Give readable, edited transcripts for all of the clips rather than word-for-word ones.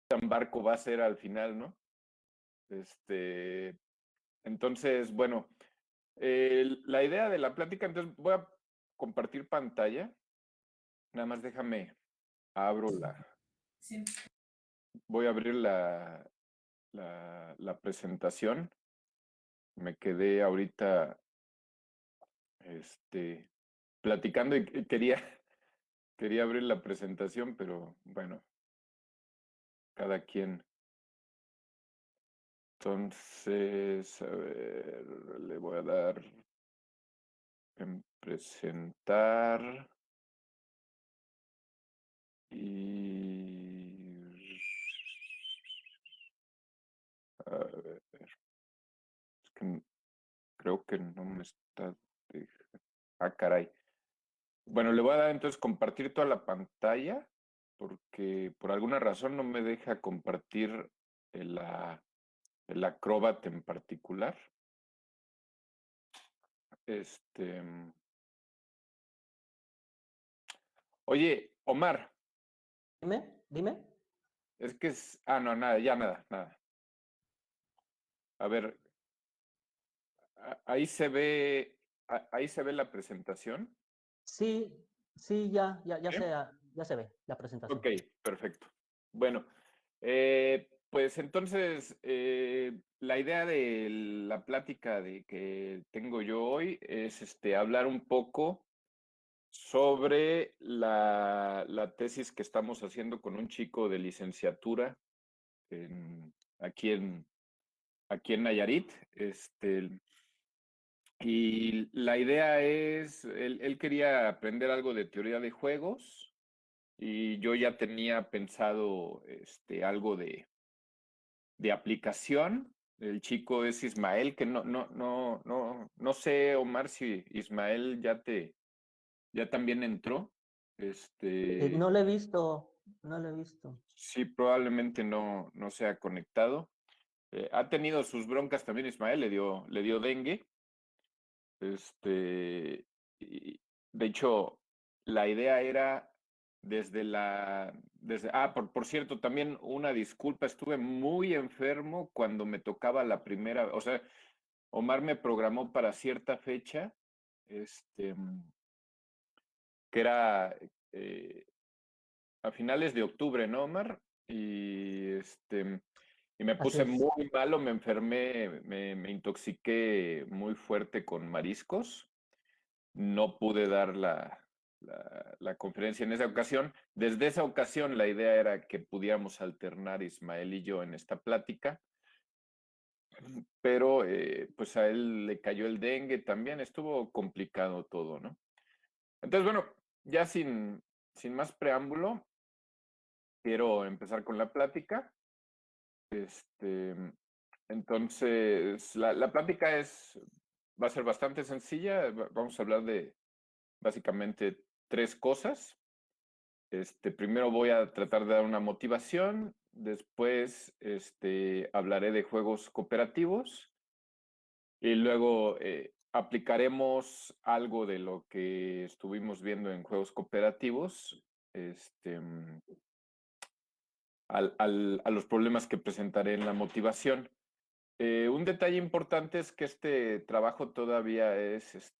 tan barco va a ser al final, ¿no? Este, entonces, bueno, la idea de la plática, entonces voy a compartir pantalla. Nada más déjame, abro Sí. voy a abrir la presentación. Me quedé ahorita, este, platicando y quería abrir la presentación, pero bueno, cada quien. Entonces, a ver, le voy a dar en presentar y a ver, es que creo que no me está ah, caray. Bueno, le voy a dar entonces compartir toda la pantalla porque por alguna razón no me deja compartir el Acrobat en particular. Este, oye, Omar, Dime. es que no, nada, ya nada. A ver, ahí se ve, ahí se ve la presentación. Sí, sí, ¿Sí? ya se ve la Ok, presentación. perfecto. Bueno, pues entonces la idea de la plática de que tengo yo hoy es hablar un poco sobre la tesis que estamos haciendo con un chico de licenciatura aquí en Nayarit. Y la idea es, él quería aprender algo de teoría de juegos y yo ya tenía pensado algo de aplicación. El chico es Ismael, que no sé, Omar, si Ismael ya también entró. No lo he visto, no lo he visto. Sí, probablemente no se ha conectado. Ha tenido sus broncas también Ismael, le dio dengue. Este, y, de hecho, la idea era por cierto, también una disculpa, estuve muy enfermo cuando me tocaba la primera, o sea, Omar me programó para cierta fecha, este, que era a finales de octubre, ¿no, Omar? Y me Así puse es. muy malo, me enfermé, me intoxiqué muy fuerte con mariscos. No pude dar la conferencia en esa ocasión. Desde esa ocasión la idea era que pudiéramos alternar Ismael y yo en esta plática, pero pues a él le cayó el dengue también, estuvo complicado todo, ¿no? Entonces, bueno, ya sin más preámbulo, quiero empezar con la plática. Este, entonces, la plática va a ser bastante sencilla. Vamos a hablar de básicamente tres cosas. Primero voy a tratar de dar una motivación, después hablaré de juegos cooperativos y luego aplicaremos algo de lo que estuvimos viendo en juegos cooperativos a los problemas que presentaré en la motivación. Un detalle importante es que este trabajo todavía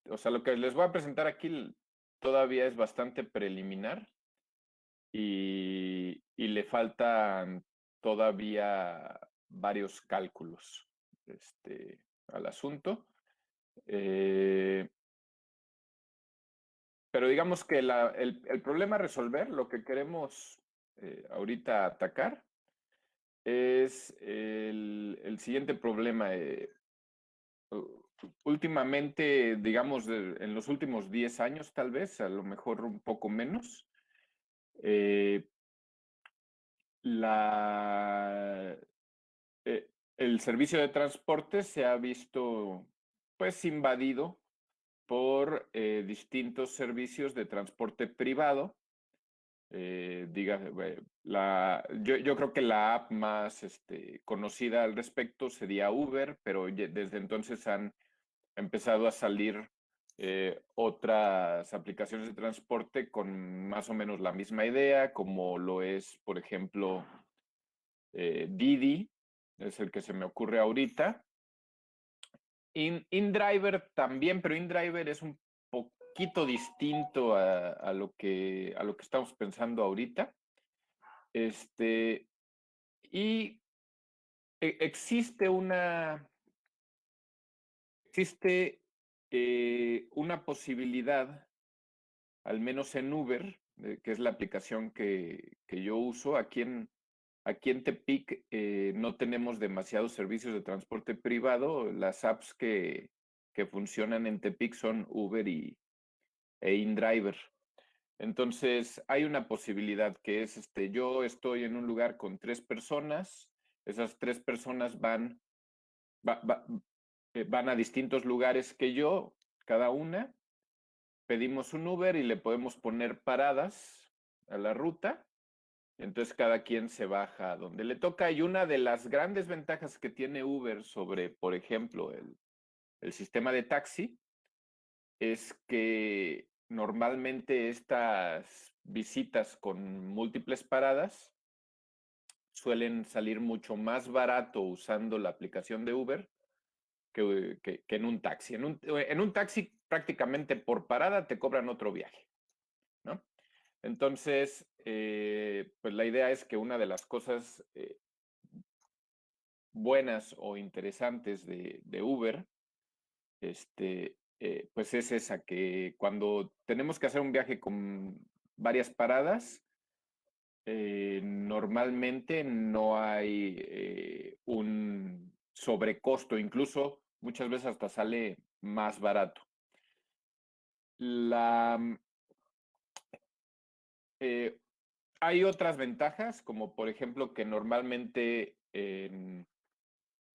o sea, lo que les voy a presentar aquí todavía es bastante preliminar. Y le faltan todavía varios cálculos al asunto. Eh, pero digamos que el problema a resolver, lo que queremos ahorita atacar, es el siguiente problema. Últimamente, digamos, en los últimos 10 años, tal vez, a lo mejor un poco menos, eh, la, el servicio de transporte se ha visto pues invadido por distintos servicios de transporte privado. Yo creo que la app más conocida al respecto sería Uber, pero desde entonces han empezado a salir otras aplicaciones de transporte con más o menos la misma idea, como lo es, por ejemplo, Didi es el que se me ocurre ahorita. InDriver también, pero InDriver es un poquito distinto a lo que estamos pensando ahorita. Y existe una posibilidad, al menos en Uber, que es la aplicación que yo uso. Aquí en Tepic no tenemos demasiados servicios de transporte privado. Las apps que funcionan en Tepic son Uber e InDriver. Entonces, hay una posibilidad que es, yo estoy en un lugar con 3 personas, esas 3 personas van a distintos lugares que yo, cada una, pedimos un Uber y le podemos poner paradas a la ruta. Entonces cada quien se baja donde le toca. Y una de las grandes ventajas que tiene Uber sobre, por ejemplo, el sistema de taxi, es que normalmente estas visitas con múltiples paradas suelen salir mucho más barato usando la aplicación de Uber que en un taxi. En un taxi prácticamente por parada te cobran otro viaje, ¿no? Entonces, pues la idea es que una de las cosas buenas o interesantes de Uber, pues es esa, que cuando tenemos que hacer un viaje con varias paradas, normalmente no hay un sobrecosto, incluso muchas veces hasta sale más barato. Hay otras ventajas, como por ejemplo que normalmente en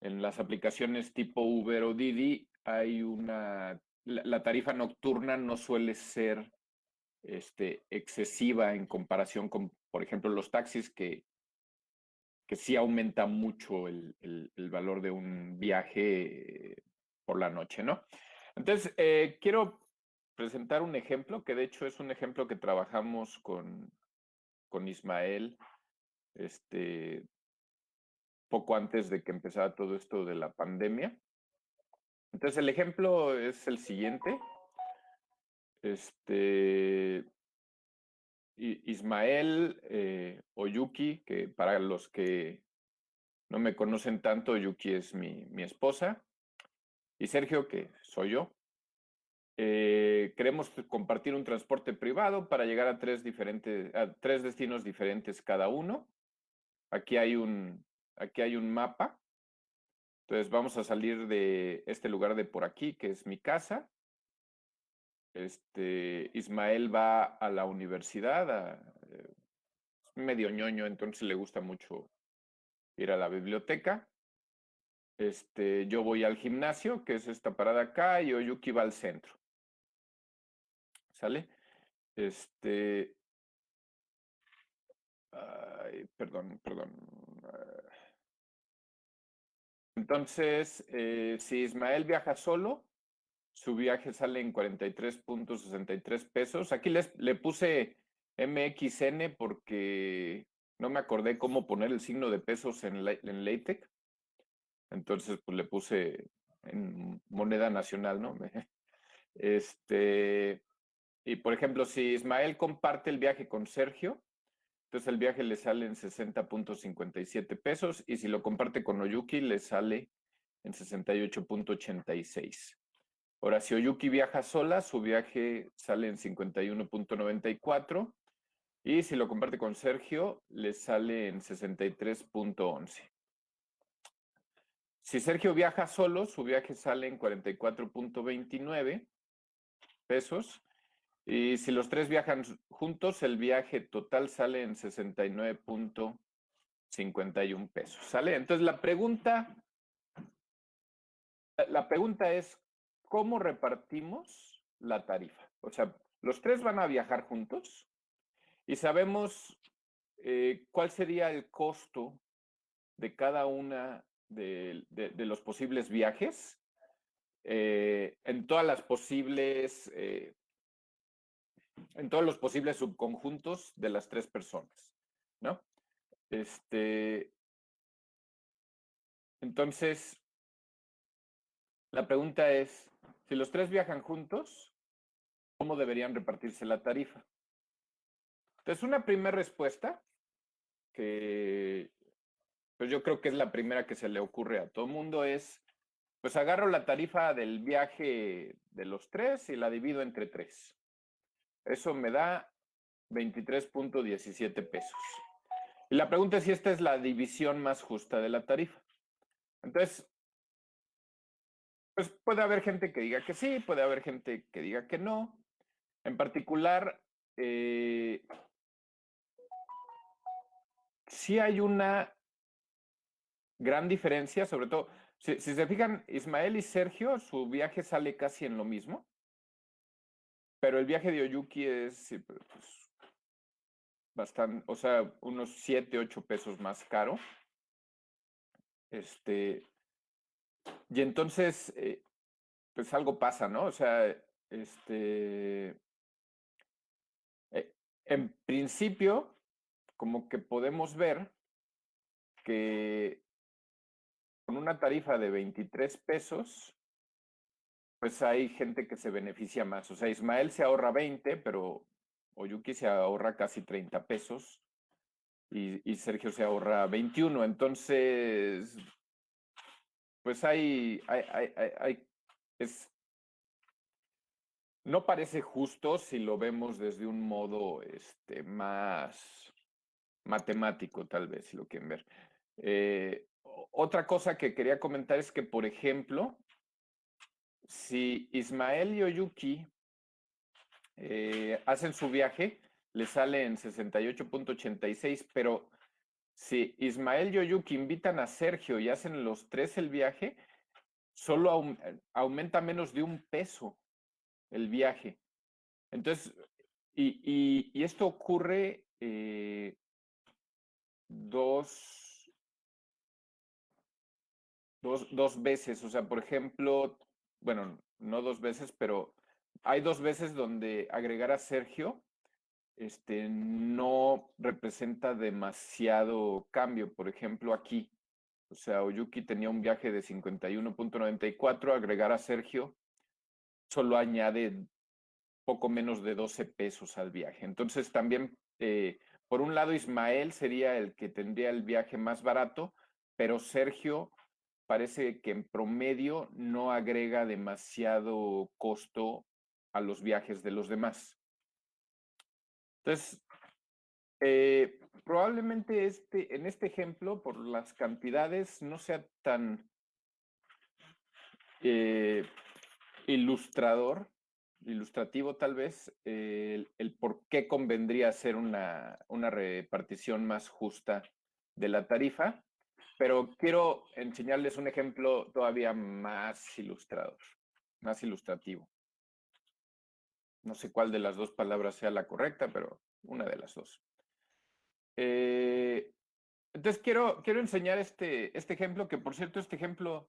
las aplicaciones tipo Uber o Didi hay la tarifa nocturna no suele ser excesiva en comparación con, por ejemplo, los taxis, que sí aumenta mucho el valor de un viaje por la noche, ¿no? Entonces, quiero presentar un ejemplo, que de hecho es un ejemplo que trabajamos con Ismael, poco antes de que empezara todo esto de la pandemia. Entonces, el ejemplo es el siguiente. Ismael o Yuki, que para los que no me conocen tanto, Yuki es mi esposa, y Sergio, que soy yo. Queremos compartir un transporte privado para llegar a 3 destinos diferentes cada uno. Aquí hay un mapa. Entonces vamos a salir de este lugar de por aquí, que es mi casa. Ismael va a la universidad, es medio ñoño, entonces le gusta mucho ir a la biblioteca. Yo voy al gimnasio, que es esta parada acá, y Oyuki va al centro. ¿Sale? Ay, perdón. Entonces, si Ismael viaja solo, su viaje sale en 43.63 pesos. Aquí le puse MXN porque no me acordé cómo poner el signo de pesos en LaTeX. Entonces, pues le puse en moneda nacional, ¿no? Y por ejemplo, si Ismael comparte el viaje con Sergio, entonces el viaje le sale en 60.57 pesos, y si lo comparte con Oyuki le sale en 68.86. Ahora, si Oyuki viaja sola, su viaje sale en 51.94, y si lo comparte con Sergio, le sale en 63.11. Si Sergio viaja solo, su viaje sale en 44.29 pesos. Y si los 3 viajan juntos, el viaje total sale en 69.51 pesos. ¿Sale? Entonces la pregunta es, ¿cómo repartimos la tarifa? O sea, los 3 van a viajar juntos y sabemos cuál sería el costo de cada una de los posibles viajes en todas las posibles en todos los posibles subconjuntos de las 3 personas, ¿no? Entonces, la pregunta es, si los tres viajan juntos, ¿cómo deberían repartirse la tarifa? Entonces, una primera respuesta, que pues yo creo que es la primera que se le ocurre a todo mundo, es, pues agarro la tarifa del viaje de los tres y la divido entre tres. Eso me da 23.17 pesos. Y la pregunta es si esta es la división más justa de la tarifa. Entonces, pues puede haber gente que diga que sí, puede haber gente que diga que no. En particular, sí hay una gran diferencia, sobre todo, si se fijan, Ismael y Sergio, su viaje sale casi en lo mismo, pero el viaje de Oyuki es pues, bastante, o sea, unos 7, 8 pesos más caro. Y entonces, pues algo pasa, ¿no? O sea, en principio, como que podemos ver que con una tarifa de 23 pesos, pues hay gente que se beneficia más. O sea, Ismael se ahorra 20, pero Oyuki se ahorra casi 30 pesos y Sergio se ahorra 21. Entonces, pues es, no parece justo si lo vemos desde un modo más matemático, tal vez, si lo quieren ver. Otra cosa que quería comentar es que, por ejemplo, si Ismael y Oyuki hacen su viaje, les sale en 68.86, pero si Ismael y Oyuki invitan a Sergio y hacen los tres el viaje, solo aumenta menos de 1 peso el viaje. Entonces, y esto ocurre dos veces. O sea, por ejemplo, bueno, no 2 veces, pero hay 2 veces donde agregar a Sergio no representa demasiado cambio. Por ejemplo, aquí, o sea, Oyuki tenía un viaje de 51.94, agregar a Sergio solo añade poco menos de 12 pesos al viaje. Entonces también, por un lado, Ismael sería el que tendría el viaje más barato, pero Sergio parece que en promedio no agrega demasiado costo a los viajes de los demás. Entonces, probablemente en este ejemplo, por las cantidades, no sea tan ilustrativo tal vez, el por qué convendría hacer una repartición más justa de la tarifa, pero quiero enseñarles un ejemplo todavía más ilustrador, más ilustrativo. No sé cuál de las dos palabras sea la correcta, pero una de las dos. Entonces quiero enseñar este ejemplo, que por cierto, este ejemplo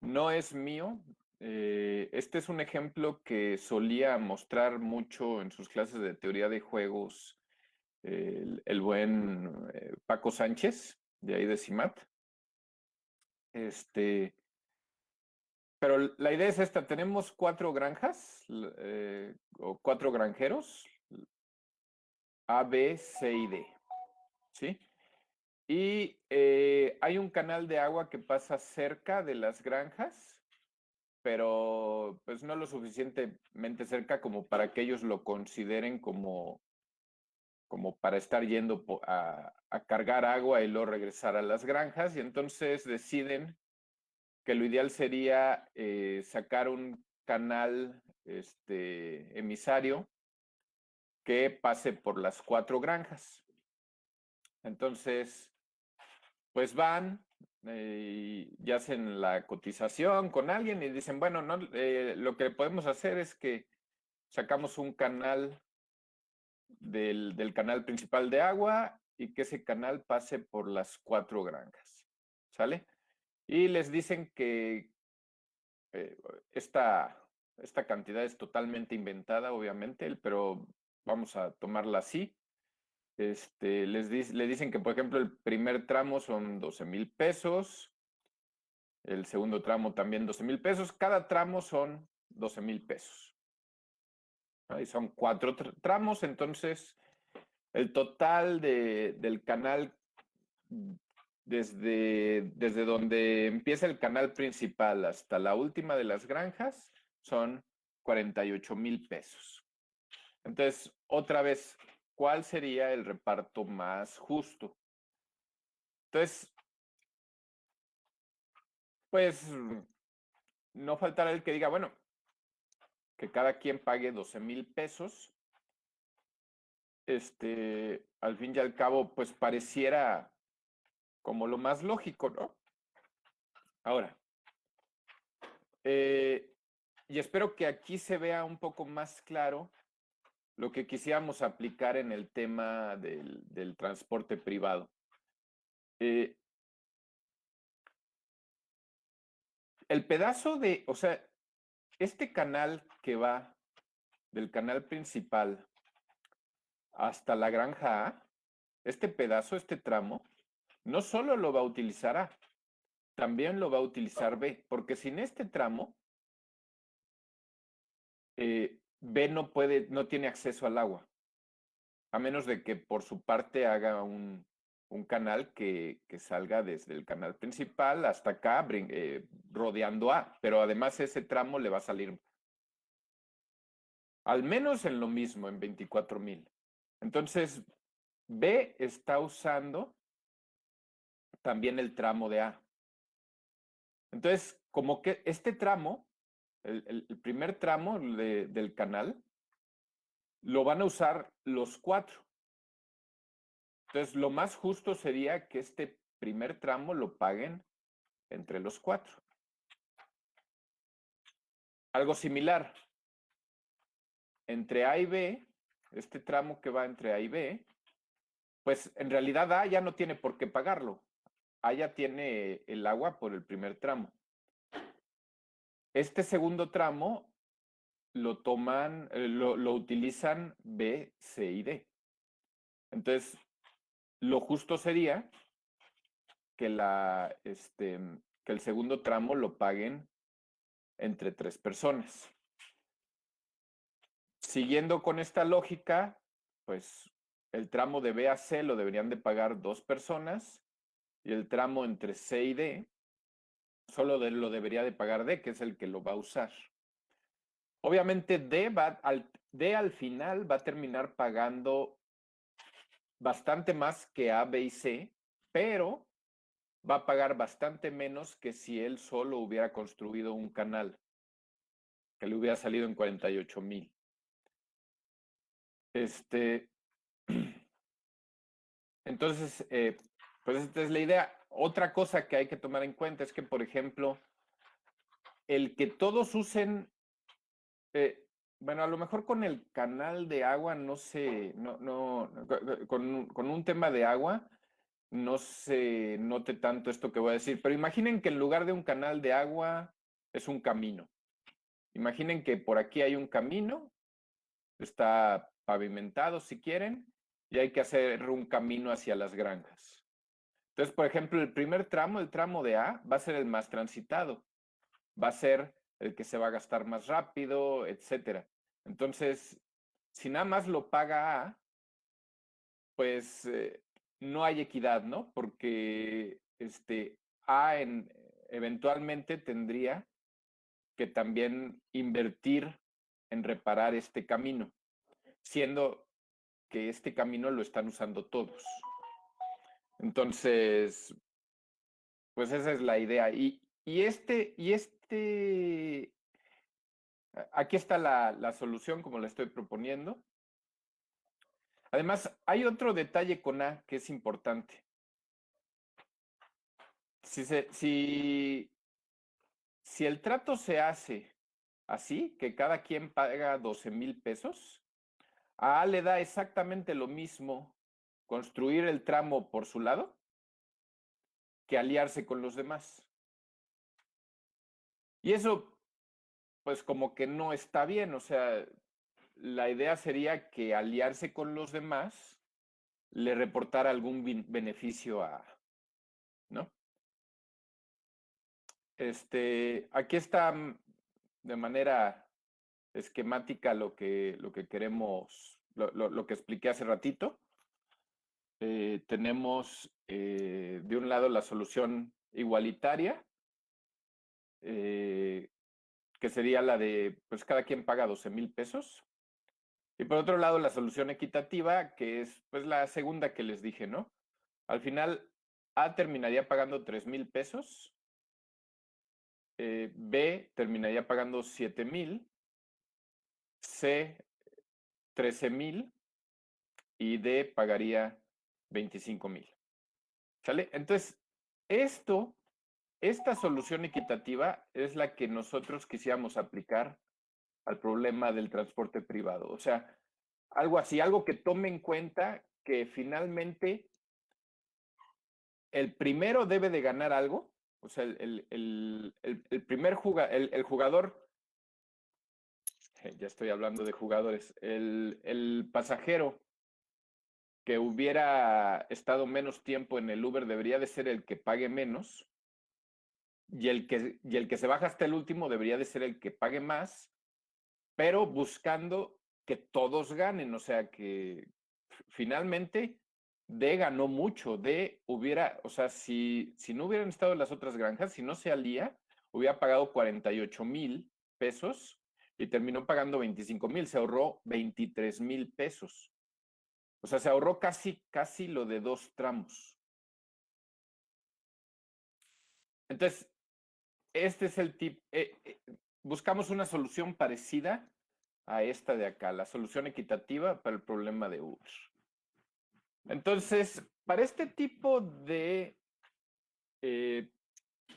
no es mío. Este es un ejemplo que solía mostrar mucho en sus clases de teoría de juegos el buen Paco Sánchez, de ahí de CIMAT. Pero la idea es esta: tenemos 4 granjas o 4 granjeros, A, B, C y D, ¿sí? Y hay un canal de agua que pasa cerca de las granjas, pero pues no lo suficientemente cerca como para que ellos lo consideren como para estar yendo a cargar agua y luego regresar a las granjas. Y entonces deciden que lo ideal sería sacar un canal emisario que pase por las 4 granjas. Entonces, pues van y hacen la cotización con alguien y dicen, bueno, no, lo que podemos hacer es que sacamos un canal del canal principal de agua y que ese canal pase por las 4 granjas, ¿sale? Y les dicen que eh, esta, esta cantidad es totalmente inventada, obviamente, pero vamos a tomarla así. Le dicen que, por ejemplo, el primer tramo son 12,000 pesos, El segundo tramo también 12,000 pesos. Cada tramo son 12,000 pesos. ¿No? Y son 4 tramos, entonces el total del canal, desde donde empieza el canal principal hasta la última de las granjas, son 48,000 pesos. Entonces, otra vez, ¿cuál sería el reparto más justo? Entonces, pues, no faltará el que diga, bueno, que cada quien pague 12,000 pesos. Al fin y al cabo, pues pareciera como lo más lógico, ¿no? Ahora, y espero que aquí se vea un poco más claro lo que quisiéramos aplicar en el tema del transporte privado. El pedazo o sea, este canal que va del canal principal hasta la granja A, este pedazo, este tramo, no solo lo va a utilizar A, también lo va a utilizar B, porque sin este tramo, B no tiene acceso al agua, a menos de que por su parte haga un canal que salga desde el canal principal hasta acá, rodeando A, pero además ese tramo le va a salir al menos en lo mismo, en 24,000. Entonces, B está usando también el tramo de A. Entonces, como que este tramo, el primer tramo del canal, lo van a usar los 4. Entonces, lo más justo sería que este primer tramo lo paguen entre los 4. Algo similar. Entre A y B, este tramo que va entre A y B, pues en realidad A ya no tiene por qué pagarlo. A ya tiene el agua por el primer tramo. Este segundo tramo lo toman, lo utilizan B, C y D. Entonces, lo justo sería que que el segundo tramo lo paguen entre 3 personas. Siguiendo con esta lógica, pues el tramo de B a C lo deberían de pagar 2 personas y el tramo entre C y D solo lo debería de pagar D, que es el que lo va a usar. Obviamente D al final va a terminar pagando bastante más que A, B y C, pero va a pagar bastante menos que si él solo hubiera construido un canal, que le hubiera salido en 48,000. Entonces, pues esta es la idea. Otra cosa que hay que tomar en cuenta es que, por ejemplo, el que todos usen, bueno, a lo mejor con el canal de agua no sé, con un tema de agua no se note tanto esto que voy a decir, pero imaginen que en lugar de un canal de agua es un camino. Imaginen que por aquí hay un camino, está pavimentado si quieren, y hay que hacer un camino hacia las granjas. Entonces, por ejemplo, el primer tramo, el tramo de A, va a ser el más transitado, va a ser el que se va a gastar más rápido, etcétera. Entonces, si nada más lo paga A, pues no hay equidad, ¿no? Porque A eventualmente tendría que también invertir en reparar este camino, siendo que este camino lo están usando todos. Entonces, pues esa es la idea. Aquí está la solución como la estoy proponiendo. Además, hay otro detalle con A que es importante. Si el trato se hace así, que cada quien paga 12,000 pesos, a A le da exactamente lo mismo construir el tramo por su lado que aliarse con los demás. Y eso, pues como que no está bien, o sea, la idea sería que aliarse con los demás le reportara algún beneficio ¿no? Aquí está de manera esquemática lo que queremos, lo que expliqué hace ratito. Tenemos de un lado la solución igualitaria, que sería la de, pues cada quien paga 12,000 pesos. Y por otro lado, la solución equitativa, que es pues la segunda que les dije, ¿no? Al final, A terminaría pagando 3,000 pesos, B terminaría pagando 7,000, C 13,000 y D pagaría 25,000. ¿Sale? Entonces, esta solución equitativa es la que nosotros quisiéramos aplicar al problema del transporte privado. O sea, algo así, algo que tome en cuenta que finalmente el primero debe de ganar algo. O sea, el primer el jugador, ya estoy hablando de jugadores, el pasajero que hubiera estado menos tiempo en el Uber debería de ser el que pague menos, y el que se baja hasta el último debería de ser el que pague más, pero buscando que todos ganen. O sea, que finalmente D ganó mucho. D hubiera, o sea, si no hubieran estado las otras granjas, si no se alía, hubiera pagado 48,000 pesos y terminó pagando 25,000. Se ahorró 23,000 pesos. O sea, se ahorró casi lo de 2 tramos. Entonces, este es el tip. Buscamos una solución parecida a esta de acá, la solución equitativa para el problema de Uber. Entonces, para este tipo de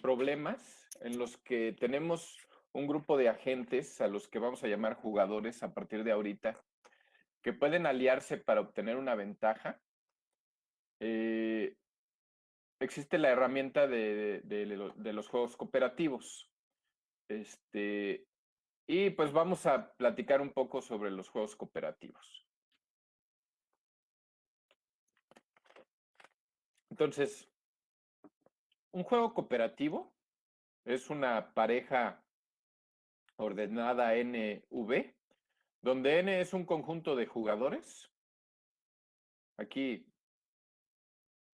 problemas en los que tenemos un grupo de agentes a los que vamos a llamar jugadores a partir de ahorita, que pueden aliarse para obtener una ventaja, existe la herramienta de los juegos cooperativos. Y pues vamos a platicar un poco sobre los juegos cooperativos. Entonces, un juego cooperativo es una pareja ordenada NV, donde N es un conjunto de jugadores. Aquí,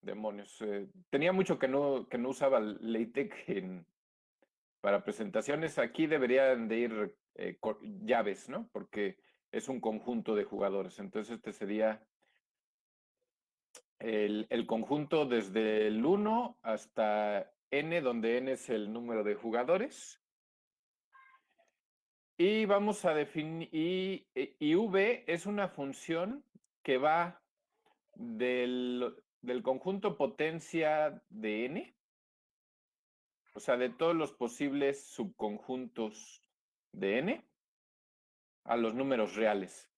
demonios, tenía mucho que no usaba LaTeX para presentaciones. Aquí deberían de ir llaves, ¿no? Porque es un conjunto de jugadores. Entonces este sería el conjunto desde el 1 hasta N, donde N es el número de jugadores. Y vamos a definir, y V es una función que va del conjunto potencia de N, o sea, de todos los posibles subconjuntos de N, a los números reales.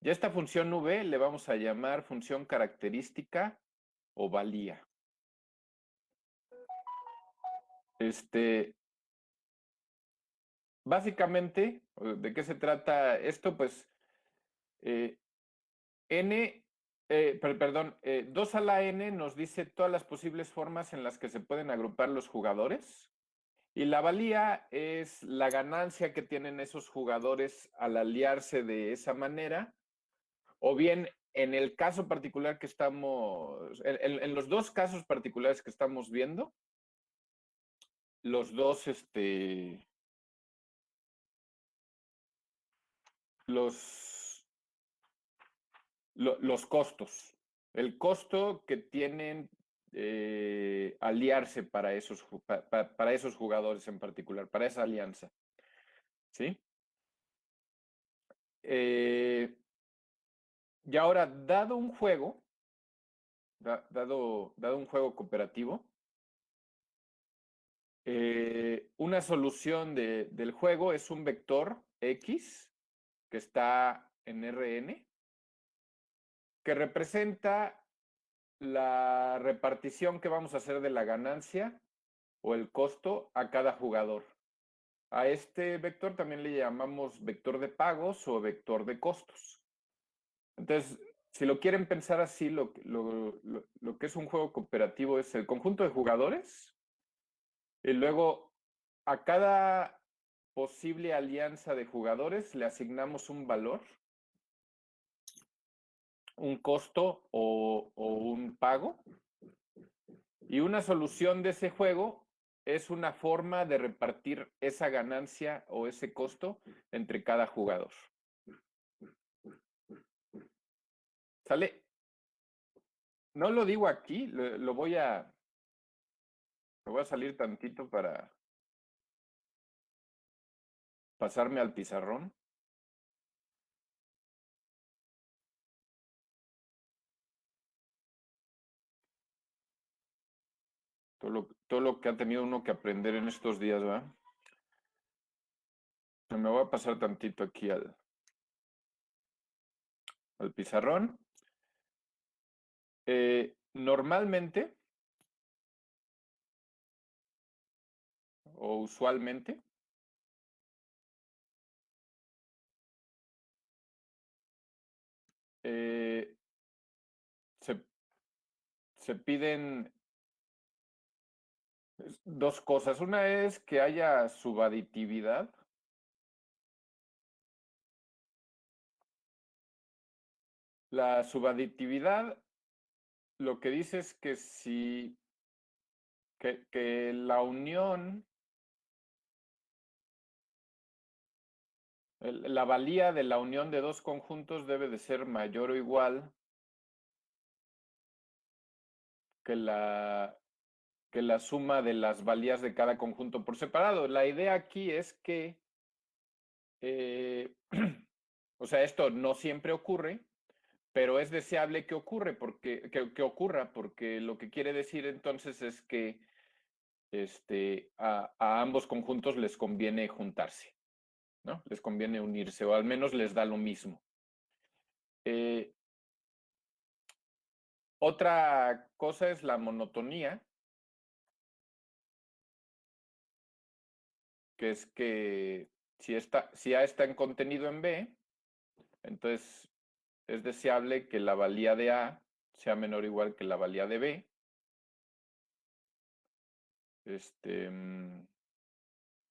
Y a esta función V le vamos a llamar función característica o valía. Básicamente, ¿de qué se trata esto? Pues N, perdón, 2 a la N nos dice todas las posibles formas en las que se pueden agrupar los jugadores. Y la valía es la ganancia que tienen esos jugadores al aliarse de esa manera. O bien, en el caso particular que estamos, en los dos casos particulares que estamos viendo, los dos, los costos. El costo que tienen aliarse para esos jugadores en particular, para esa alianza. ¿Sí? Y ahora, dado un juego, dado un juego cooperativo, una solución del juego es un vector X que está en Rn, que representa la repartición que vamos a hacer de la ganancia o el costo a cada jugador. A este vector también le llamamos vector de pagos o vector de costos. Entonces, si lo quieren pensar así, lo que es un juego cooperativo es el conjunto de jugadores y luego a cada posible alianza de jugadores le asignamos un valor, un costo o un pago. Y una solución de ese juego es una forma de repartir esa ganancia o ese costo entre cada jugador. ¿Sale? No lo digo aquí, lo voy a salir tantito para pasarme al pizarrón. Todo lo que ha tenido uno que aprender en estos días, ¿verdad? Me voy a pasar tantito aquí al pizarrón. Normalmente o usualmente se piden dos cosas. Una es que haya subaditividad. La subaditividad lo que dice es que si que la unión, la valía de la unión de dos conjuntos debe de ser mayor o igual que la suma de las valías de cada conjunto por separado. La idea aquí es que, o sea, esto no siempre ocurre, pero es deseable que ocurra, porque lo que quiere decir entonces es que a ambos conjuntos les conviene juntarse, ¿no? Les conviene unirse, o al menos les da lo mismo. Otra cosa es la monotonía, que es que si A está en contenido en B, entonces es deseable que la valía de A sea menor o igual que la valía de B.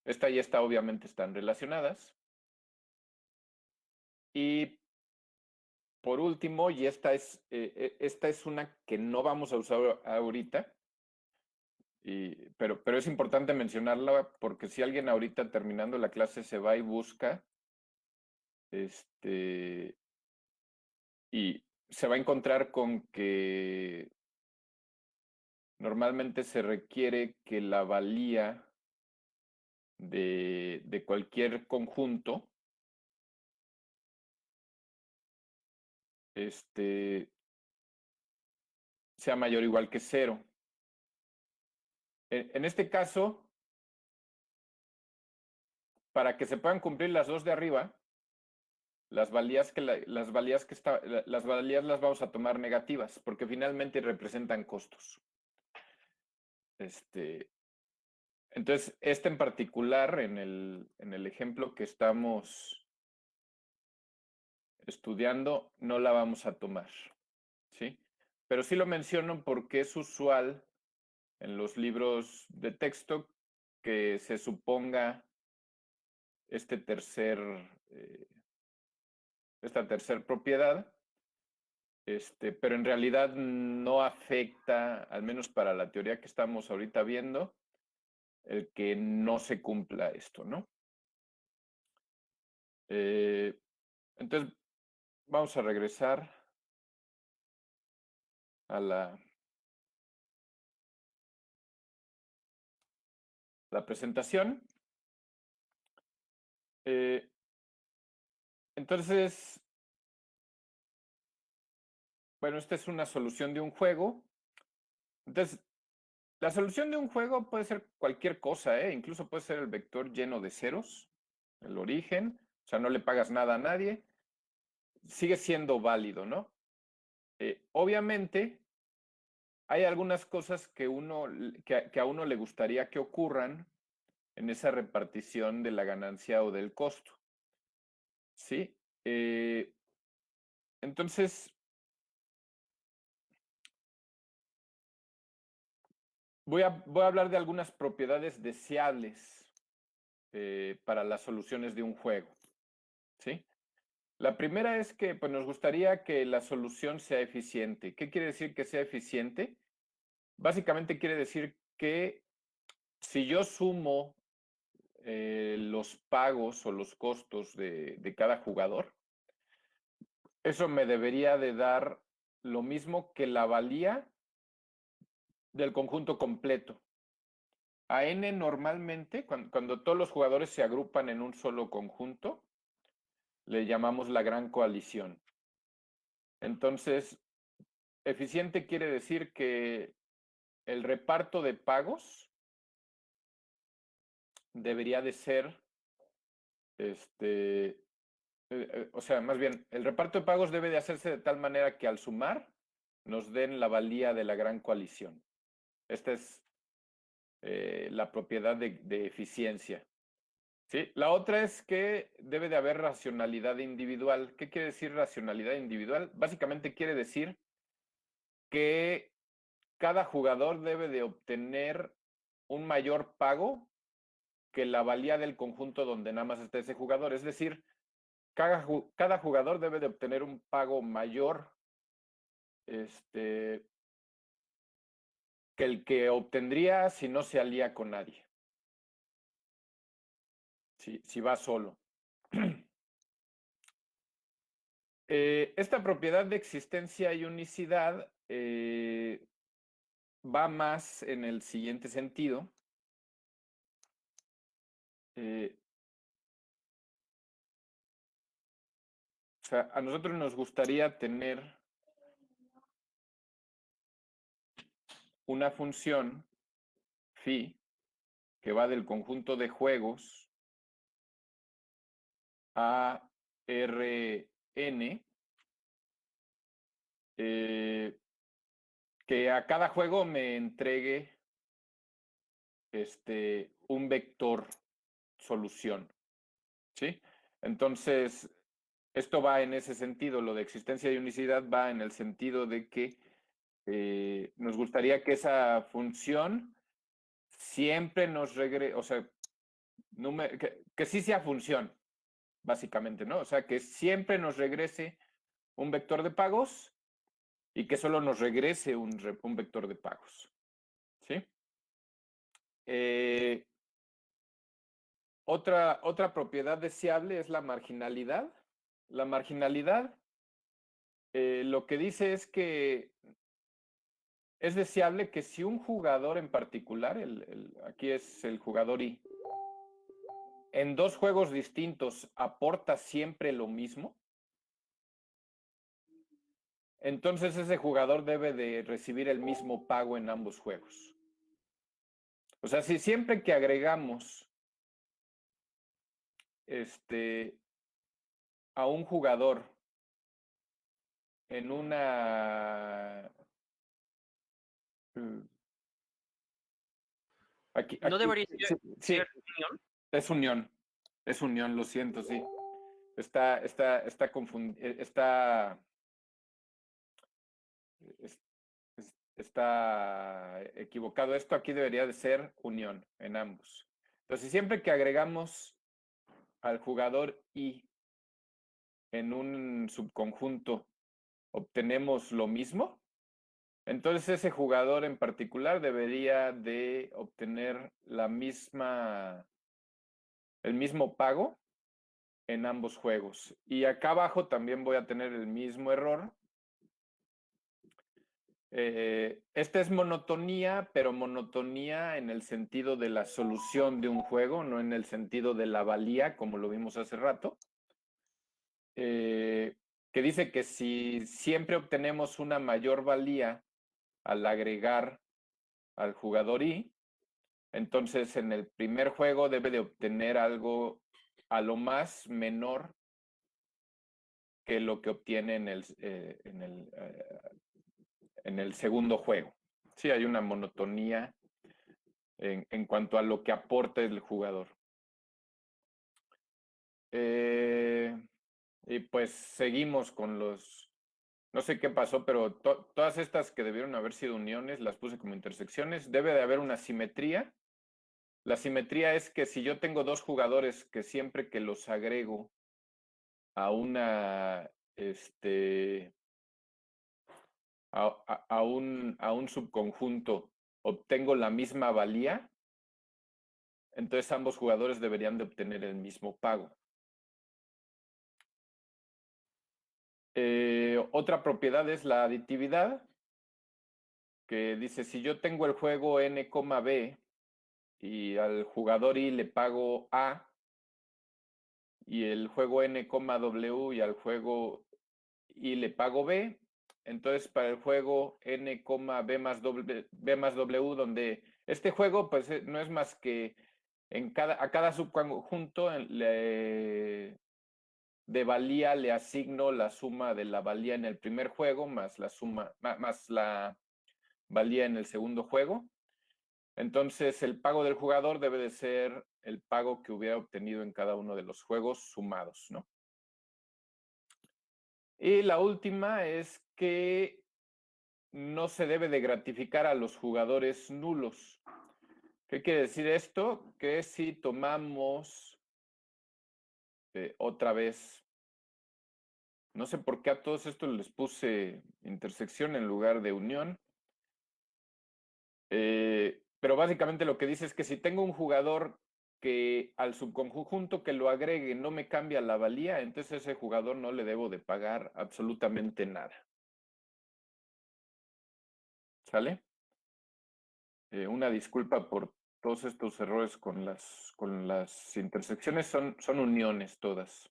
Esta y esta obviamente están relacionadas. Y por último, y esta es una que no vamos a usar ahorita, pero es importante mencionarla porque si alguien ahorita terminando la clase se va y busca, y se va a encontrar con que normalmente se requiere que la valía de cualquier conjunto sea mayor o igual que 0. En este caso, para que se puedan cumplir las dos de arriba, las valías las valías las vamos a tomar negativas, porque finalmente representan costos. Entonces, en particular, en el ejemplo que estamos estudiando, no la vamos a tomar, ¿sí? Pero sí lo menciono porque es usual en los libros de texto que se suponga esta tercer propiedad, pero en realidad no afecta, al menos para la teoría que estamos ahorita viendo, el que no se cumpla esto, ¿no? Entonces, vamos a regresar a la presentación. Entonces, bueno, esta es una solución de un juego. Entonces, la solución de un juego puede ser cualquier cosa, ¿eh? Incluso puede ser el vector lleno de ceros, el origen, o sea, no le pagas nada a nadie, sigue siendo válido, ¿no? Obviamente, hay algunas cosas que a uno le gustaría que ocurran en esa repartición de la ganancia o del costo, ¿sí? Entonces, voy a hablar de algunas propiedades deseables para las soluciones de un juego, ¿sí? La primera es que pues, nos gustaría que la solución sea eficiente. ¿Qué quiere decir que sea eficiente? Básicamente quiere decir que si yo sumo los pagos o los costos de cada jugador, eso me debería de dar lo mismo que la valía del conjunto completo. A n normalmente, cuando todos los jugadores se agrupan en un solo conjunto, le llamamos la gran coalición. Entonces, eficiente quiere decir que el reparto de pagos debería de ser, o sea, más bien, el reparto de pagos debe de hacerse de tal manera que al sumar nos den la valía de la gran coalición. Esta es la propiedad de eficiencia. ¿Sí? La otra es que debe de haber racionalidad individual. ¿Qué quiere decir racionalidad individual? Básicamente quiere decir que cada jugador debe de obtener un mayor pago que la valía del conjunto donde nada más está ese jugador. Es decir, cada jugador debe de obtener un pago mayor que el que obtendría si no se alía con nadie. Si va solo. Esta propiedad de existencia y unicidad va más en el siguiente sentido. O sea, a nosotros nos gustaría tener una función phi que va del conjunto de juegos a Rn, que a cada juego me entregue un vector solución, ¿sí? Entonces, esto va en ese sentido, lo de existencia y unicidad va en el sentido de que nos gustaría que esa función siempre nos regrese, o sea, que sí sea función, básicamente, ¿no? O sea, que siempre nos regrese un vector de pagos y que solo nos regrese un vector de pagos, ¿sí? Otra propiedad deseable es la marginalidad. La marginalidad lo que dice es que es deseable que si un jugador en particular, aquí es el jugador I, en dos juegos distintos aporta siempre lo mismo, entonces ese jugador debe de recibir el mismo pago en ambos juegos. O sea, si siempre que agregamos a un jugador en una... ¿No debería sí, ser unión? Es unión, lo siento, sí. Está equivocado. Esto aquí debería de ser unión en ambos. Entonces, siempre que agregamos al jugador I en un subconjunto, obtenemos lo mismo, entonces ese jugador en particular debería de obtener el mismo pago en ambos juegos. Y acá abajo también voy a tener el mismo error. Esta es monotonía, pero monotonía en el sentido de la solución de un juego, no en el sentido de la valía, como lo vimos hace rato. Que dice que si siempre obtenemos una mayor valía al agregar al jugador I, entonces en el primer juego debe de obtener algo a lo más menor que lo que obtiene en el segundo juego. Sí, hay una monotonía en cuanto a lo que aporta el jugador. Y pues seguimos con los... No sé qué pasó, pero todas estas que debieron haber sido uniones las puse como intersecciones. Debe de haber una simetría La simetría es que si yo tengo dos jugadores que siempre que los agrego a una, a un subconjunto obtengo la misma valía, entonces ambos jugadores deberían de obtener el mismo pago. Otra propiedad es la aditividad, que dice, si yo tengo el juego N, B y al jugador I le pago A, y el juego N, W y al juego I le pago B, entonces para el juego N, B más W, donde este juego pues no es más que a cada subconjunto de valía le asigno la suma de la valía en el primer juego más la suma, más la valía en el segundo juego. Entonces el pago del jugador debe de ser el pago que hubiera obtenido en cada uno de los juegos sumados, ¿no? Y la última es que no se debe de gratificar a los jugadores nulos. ¿Qué quiere decir esto? Que si tomamos otra vez, no sé por qué a todos estos les puse intersección en lugar de unión, pero básicamente lo que dice es que si tengo un jugador que al subconjunto que lo agregue no me cambia la valía, entonces a ese jugador no le debo de pagar absolutamente nada. ¿Sale? Una disculpa por todos estos errores con las intersecciones, son uniones todas.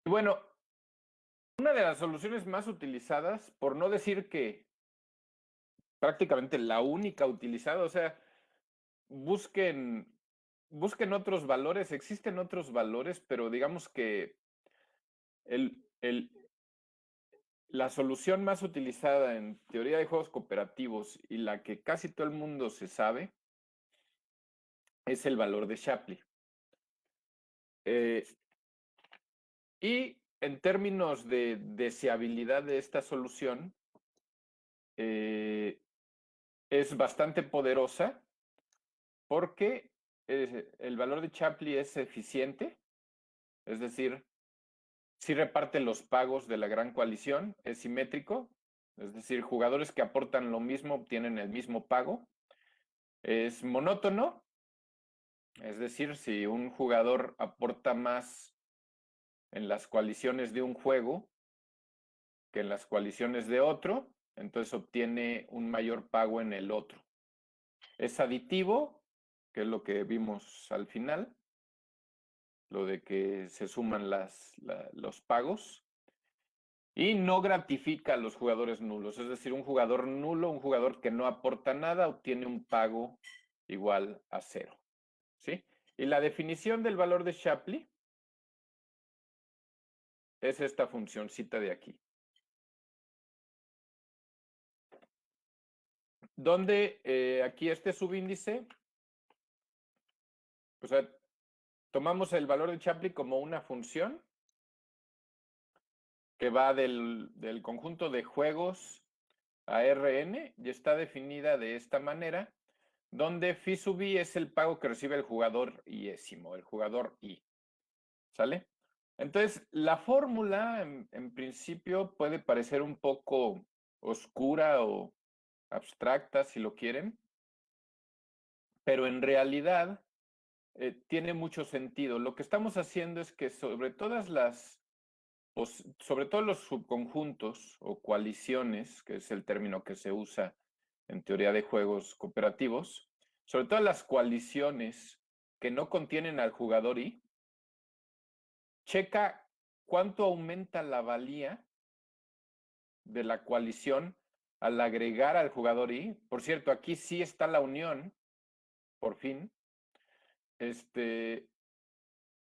Y bueno, una de las soluciones más utilizadas, por no decir que prácticamente la única utilizada, o sea, busquen otros valores, existen otros valores, pero digamos que la solución más utilizada en teoría de juegos cooperativos y la que casi todo el mundo se sabe es el valor de Shapley. Y en términos de deseabilidad de esta solución, es bastante poderosa porque el valor de Shapley es eficiente, es decir, sí reparte los pagos de la gran coalición, es simétrico, es decir, jugadores que aportan lo mismo obtienen el mismo pago, es monótono, es decir, si un jugador aporta más en las coaliciones de un juego que en las coaliciones de otro, entonces obtiene un mayor pago en el otro. Es aditivo, que es lo que vimos al final, lo de que se suman los pagos, y no gratifica a los jugadores nulos, es decir, un jugador nulo, un jugador que no aporta nada, obtiene un pago igual a 0. ¿Sí? Y la definición del valor de Shapley es esta funcioncita de aquí. Donde aquí este subíndice, o sea, tomamos el valor de Shapley como una función que va del conjunto de juegos a Rn y está definida de esta manera, donde phi sub i es el pago que recibe el jugador iésimo, el jugador i. ¿Sale? Entonces, la fórmula en principio puede parecer un poco oscura o abstracta, si lo quieren, pero en realidad tiene mucho sentido. Lo que estamos haciendo es que sobre todos los subconjuntos o coaliciones, que es el término que se usa en teoría de juegos cooperativos, sobre todas las coaliciones que no contienen al jugador I, checa cuánto aumenta la valía de la coalición al agregar al jugador I. Por cierto, aquí sí está la unión, por fin.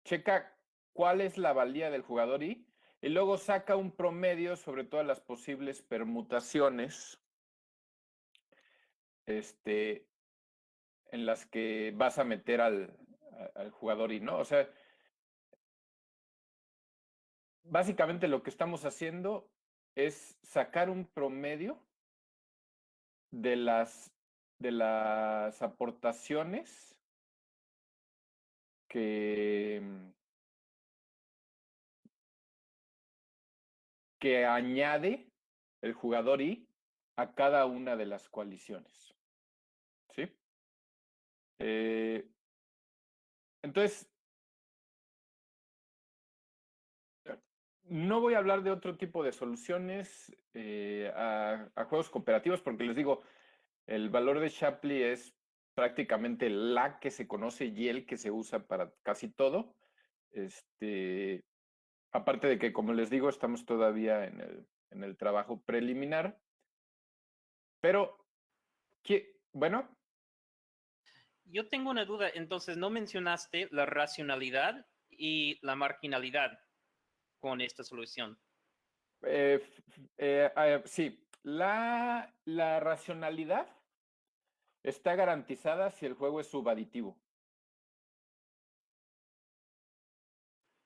Checa cuál es la valía del jugador I y luego saca un promedio sobre todas las posibles permutaciones en las que vas a meter al jugador I, ¿no? O sea, básicamente lo que estamos haciendo es sacar un promedio de las de las aportaciones que añade el jugador I a cada una de las coaliciones. ¿Sí? Entonces, no voy a hablar de otro tipo de soluciones a juegos cooperativos porque les digo, el valor de Shapley es prácticamente la que se conoce y el que se usa para casi todo. Aparte de que, como les digo, estamos todavía en el trabajo preliminar. Pero, bueno. Yo tengo una duda, entonces no mencionaste la racionalidad y la marginalidad con esta solución. Sí, la racionalidad está garantizada si el juego es subaditivo.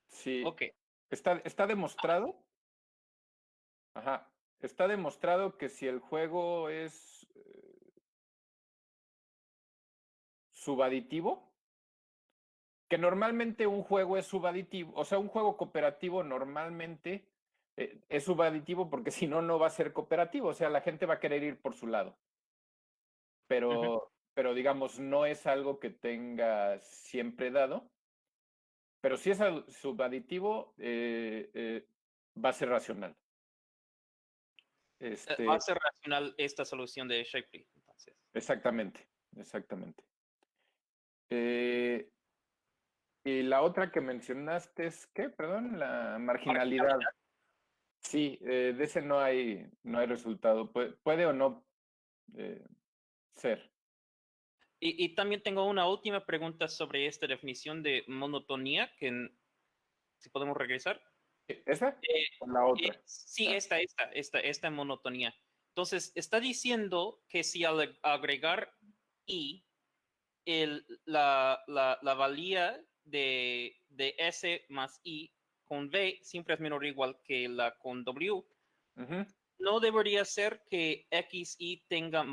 Sí, Ok. está demostrado. Ajá, está demostrado que si el juego es subaditivo, que normalmente un juego es subaditivo, o sea, un juego cooperativo normalmente es subaditivo porque si no, no va a ser cooperativo, o sea, la gente va a querer ir por su lado. Pero digamos, no es algo que tenga siempre dado. Pero si es subaditivo, va a ser racional. Va a ser racional esta solución de Shapley, entonces. Exactamente. Y la otra que mencionaste es, ¿qué? Perdón, la marginalidad. Sí, de ese no hay resultado. Puede o no ser. Y también tengo una última pregunta sobre esta definición de monotonía, que si podemos regresar. ¿Esa o la otra? Sí, esta monotonía. Entonces, está diciendo que si al agregar I, la valía de S más I con V siempre es menor o igual que la con W. ¿No debería ser que XI tenga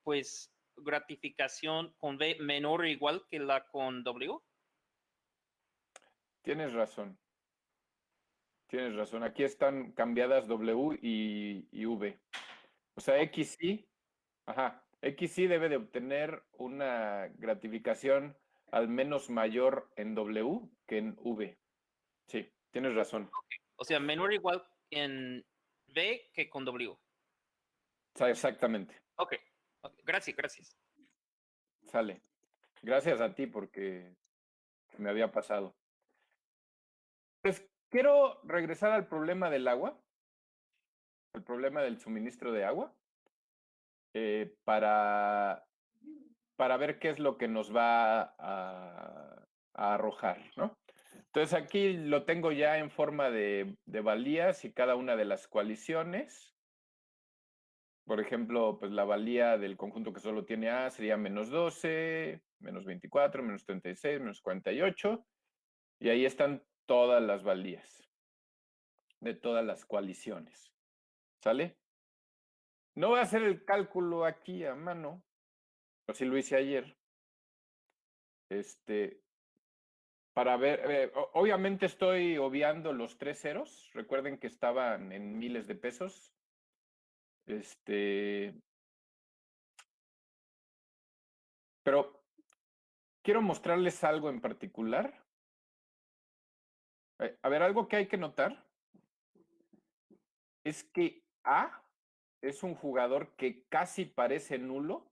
pues gratificación con V menor o igual que la con W? Tienes razón. Aquí están cambiadas W y V. O sea, XI, XI debe de obtener una gratificación al menos mayor en W que en V. Sí, tienes razón. O sea, menor o igual en V que con W. O sea, exactamente. Ok, gracias. Sale. Gracias a ti porque me había pasado. Pues quiero regresar al problema del agua, el problema del suministro de agua, para ver qué es lo que nos va a arrojar, ¿no? Entonces aquí lo tengo ya en forma de valías y cada una de las coaliciones. Por ejemplo, pues la valía del conjunto que solo tiene A sería menos 12, menos 24, menos 36, menos 48. Y ahí están todas las valías de todas las coaliciones. ¿Sale? No voy a hacer el cálculo aquí a mano, pero sí lo hice ayer. Para ver, obviamente estoy obviando los 3 ceros. Recuerden que estaban en miles de pesos. Pero quiero mostrarles algo en particular. A ver, algo que hay que notar es que A es un jugador que casi parece nulo,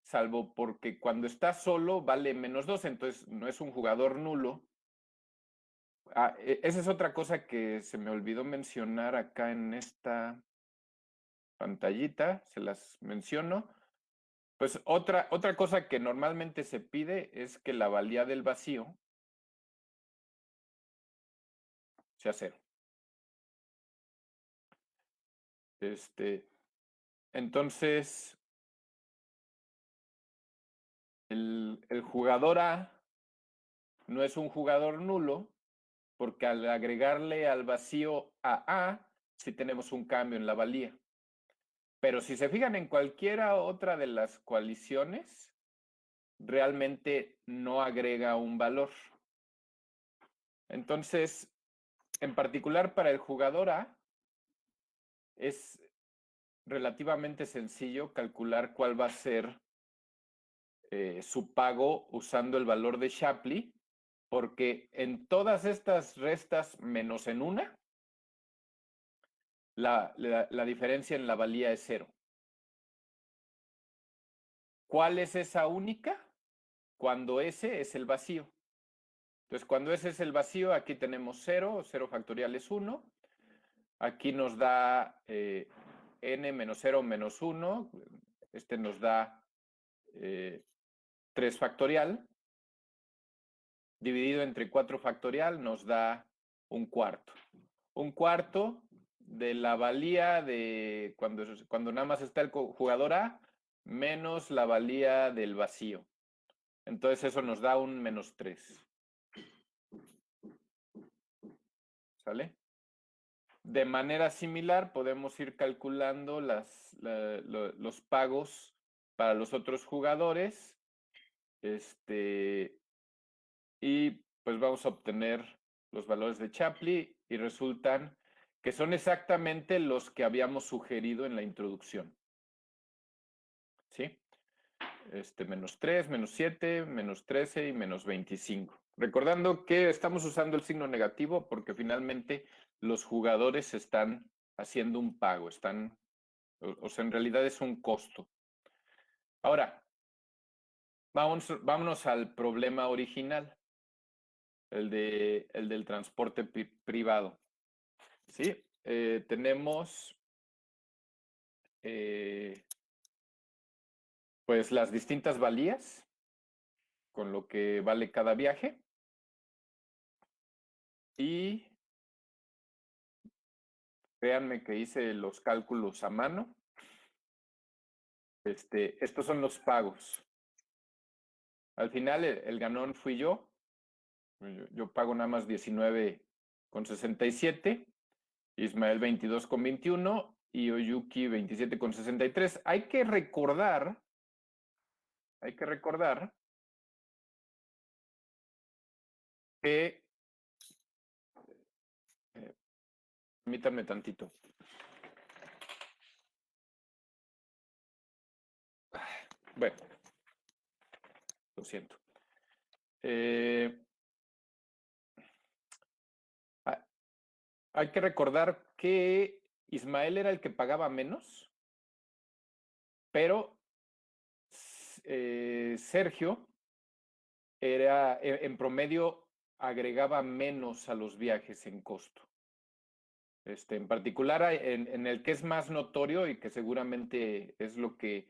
salvo porque cuando está solo vale menos 2, entonces no es un jugador nulo. Esa es otra cosa que se me olvidó mencionar acá en esta pantallita, se las menciono. Pues otra cosa que normalmente se pide es que la valía del vacío sea 0. Entonces, el jugador A no es un jugador nulo porque al agregarle al vacío a A, sí tenemos un cambio en la valía. Pero si se fijan en cualquiera otra de las coaliciones, realmente no agrega un valor. Entonces, en particular para el jugador A, es relativamente sencillo calcular cuál va a ser su pago usando el valor de Shapley, porque en todas estas restas menos en una, la diferencia en la valía es 0. ¿Cuál es esa única? Cuando ese es el vacío. Entonces, cuando ese es el vacío, aquí tenemos 0, 0 factorial es 1. Aquí nos da n menos 0 menos 1. Este nos da 3 factorial. Dividido entre 4 factorial nos da un cuarto. Un cuarto de la valía de cuando nada más está el jugador A menos la valía del vacío. Entonces eso nos da un menos 3. ¿Sale? De manera similar podemos ir calculando los pagos para los otros jugadores. Y pues vamos a obtener los valores de Shapley y resultan que son exactamente los que habíamos sugerido en la introducción. ¿Sí? Menos 3, menos 7, menos 13 y menos 25. Recordando que estamos usando el signo negativo porque finalmente los jugadores están haciendo un pago, o sea, en realidad es un costo. Ahora, vámonos al problema original, el del transporte privado. ¿Sí? Tenemos pues las distintas valías con lo que vale cada viaje. Y créanme que hice los cálculos a mano. Estos son los pagos. Al final el ganón fui yo. Yo pago nada más 19,67. Ismael 22,21 y Oyuki 27,63. Hay que recordar que, permítanme tantito. Bueno, lo siento. Hay que recordar que Ismael era el que pagaba menos, pero Sergio era, en promedio, agregaba menos a los viajes en costo. En particular, en el que es más notorio y que seguramente es lo que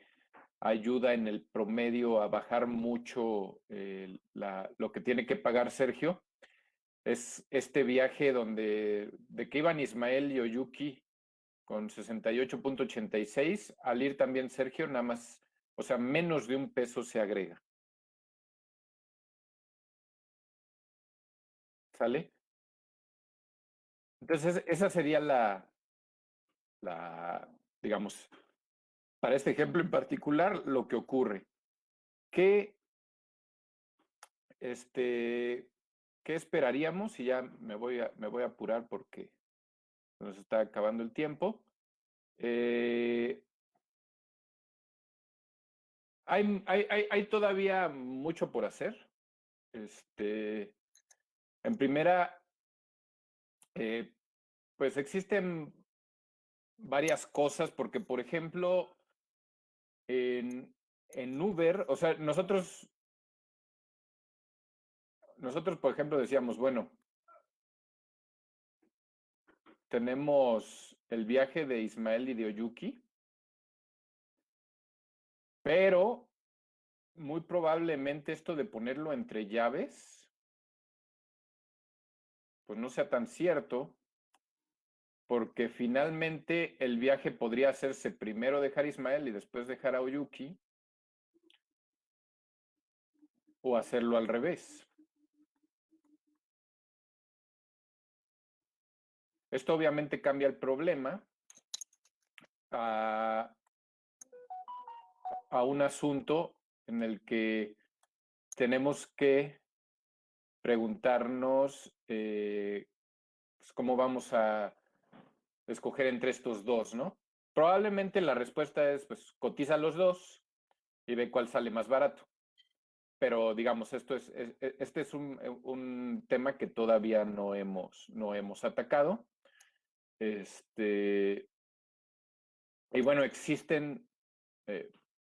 ayuda en el promedio a bajar mucho lo que tiene que pagar Sergio, es este viaje de que iban Ismael y Oyuki con 68,86, al ir también Sergio, nada más, o sea, menos de $1 se agrega. ¿Sale? Entonces, esa sería digamos, para este ejemplo en particular, lo que ocurre. ¿Qué esperaríamos? Y ya me voy a apurar porque nos está acabando el tiempo. Hay todavía mucho por hacer. En primera, pues existen varias cosas, porque por ejemplo, en Uber, o sea, nosotros, por ejemplo, decíamos, bueno, tenemos el viaje de Ismael y de Oyuki, pero muy probablemente esto de ponerlo entre llaves, pues no sea tan cierto, porque finalmente el viaje podría hacerse primero dejar a Ismael y después dejar a Oyuki, o hacerlo al revés. Esto obviamente cambia el problema a un asunto en el que tenemos que preguntarnos pues, cómo vamos a escoger entre estos dos, ¿no? Probablemente la respuesta es, pues, cotiza los dos y ve cuál sale más barato. Pero, digamos, este es un tema que todavía no hemos atacado. Y bueno, existen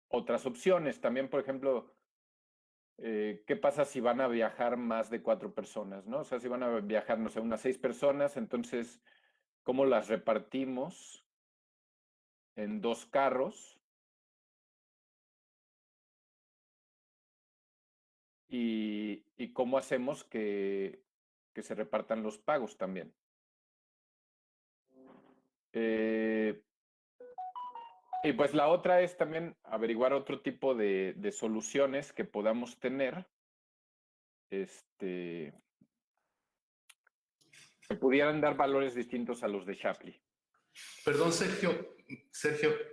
otras opciones. También, por ejemplo, ¿qué pasa si van a viajar más de 4 personas, ¿no? O sea, si van a viajar, no sé, unas 6 personas, entonces, ¿cómo las repartimos en 2 carros? Y cómo hacemos que se repartan los pagos también. Y pues la otra es también averiguar otro tipo de soluciones que podamos tener, que pudieran dar valores distintos a los de Shapley. Perdón, Sergio,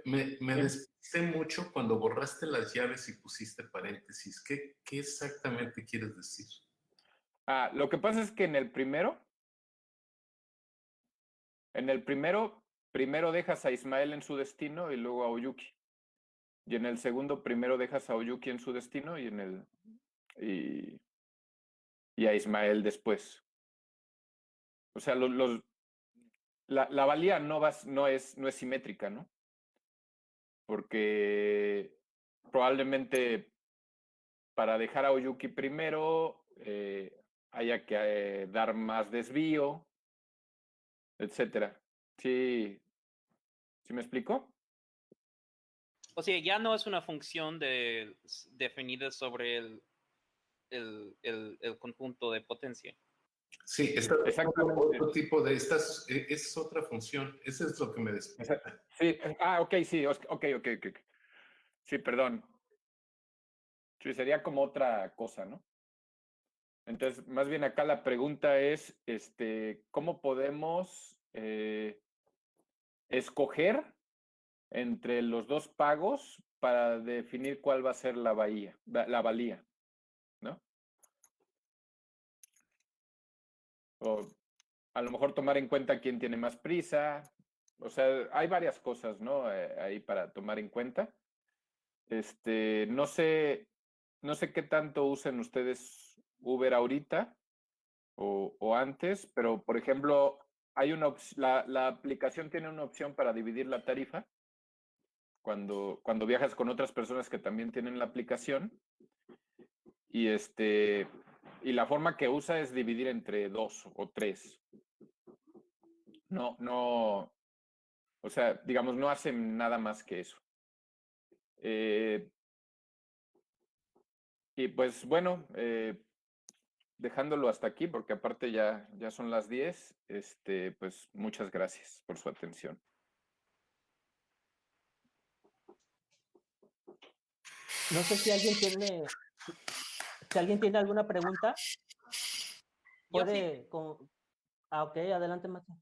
me despisté mucho cuando borraste las llaves y pusiste paréntesis. ¿Qué exactamente quieres decir? Lo que pasa es que en el primero, primero dejas a Ismael en su destino y luego a Oyuki. Y en el segundo, primero dejas a Oyuki en su destino y a Ismael después. O sea, la valía no es simétrica, ¿no? Porque probablemente para dejar a Oyuki primero haya que dar más desvío, etcétera. ¿Sí me explico? O sea, ya no es una función definida sobre el conjunto de potencia. Sí, Exactamente. otro tipo de estas, es otra función. Eso es lo que me despista. Sí, ok, sí, ok. Sí, perdón. Sí, sería como otra cosa, ¿no? Entonces, más bien acá la pregunta es, ¿cómo podemos escoger entre los dos pagos para definir cuál va a ser la valía, ¿no? O a lo mejor tomar en cuenta quién tiene más prisa. O sea, hay varias cosas, ¿no? Ahí para tomar en cuenta. No sé qué tanto usen ustedes Uber ahorita o antes, pero por ejemplo, hay la aplicación tiene una opción para dividir la tarifa cuando viajas con otras personas que también tienen la aplicación y y la forma que usa es dividir entre 2 o 3. No, o sea, digamos, no hacen nada más que eso. Y pues bueno, dejándolo hasta aquí, porque aparte ya son las 10, pues muchas gracias por su atención. No sé si alguien tiene alguna pregunta. Yo Puede. Ok, adelante, Mateo.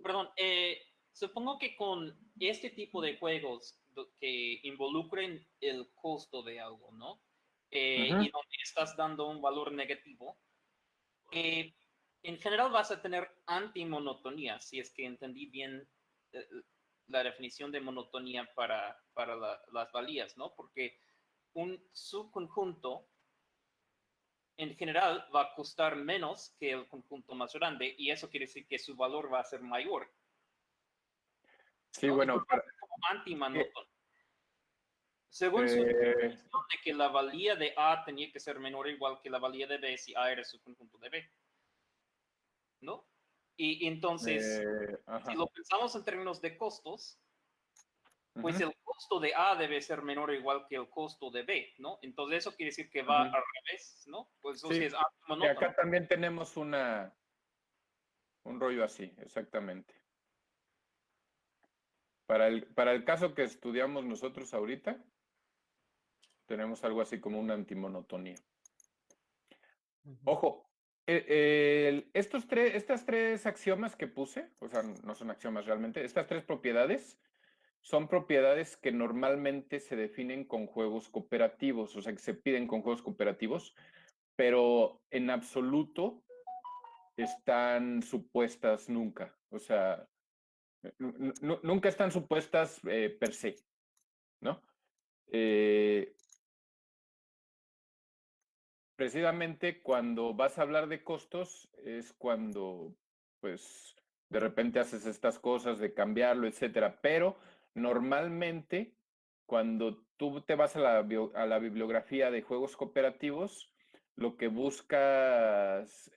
Perdón, supongo que con este tipo de juegos que involucren el costo de algo, ¿no? Y donde estás dando un valor negativo, en general vas a tener antimonotonía, si es que entendí bien la definición de monotonía para las valías, ¿no? Porque un subconjunto en general va a costar menos que el conjunto más grande y eso quiere decir que su valor va a ser mayor. Sí, ¿no? bueno, como anti-monótono. Según su definición de que la valía de A tenía que ser menor o igual que la valía de B si A era su conjunto de B. ¿No? Y entonces, si lo pensamos en términos de costos, pues el costo de A debe ser menor o igual que el costo de B, ¿no? Entonces eso quiere decir que va al revés, ¿no? Pues eso sí es anti-monótono. Y acá también tenemos un rollo así, exactamente. Para el caso que estudiamos nosotros ahorita, tenemos algo así como una antimonotonía. Ojo, estas tres axiomas que puse, o sea, no son axiomas realmente, estas tres propiedades son propiedades que normalmente se definen con juegos cooperativos, o sea, que se piden con juegos cooperativos, pero en absoluto están supuestas nunca. O sea, nunca están supuestas per se, ¿no? Precisamente cuando vas a hablar de costos es cuando, pues, de repente haces estas cosas de cambiarlo, etcétera. Pero normalmente, cuando tú te vas a la bibliografía de juegos cooperativos, lo que buscas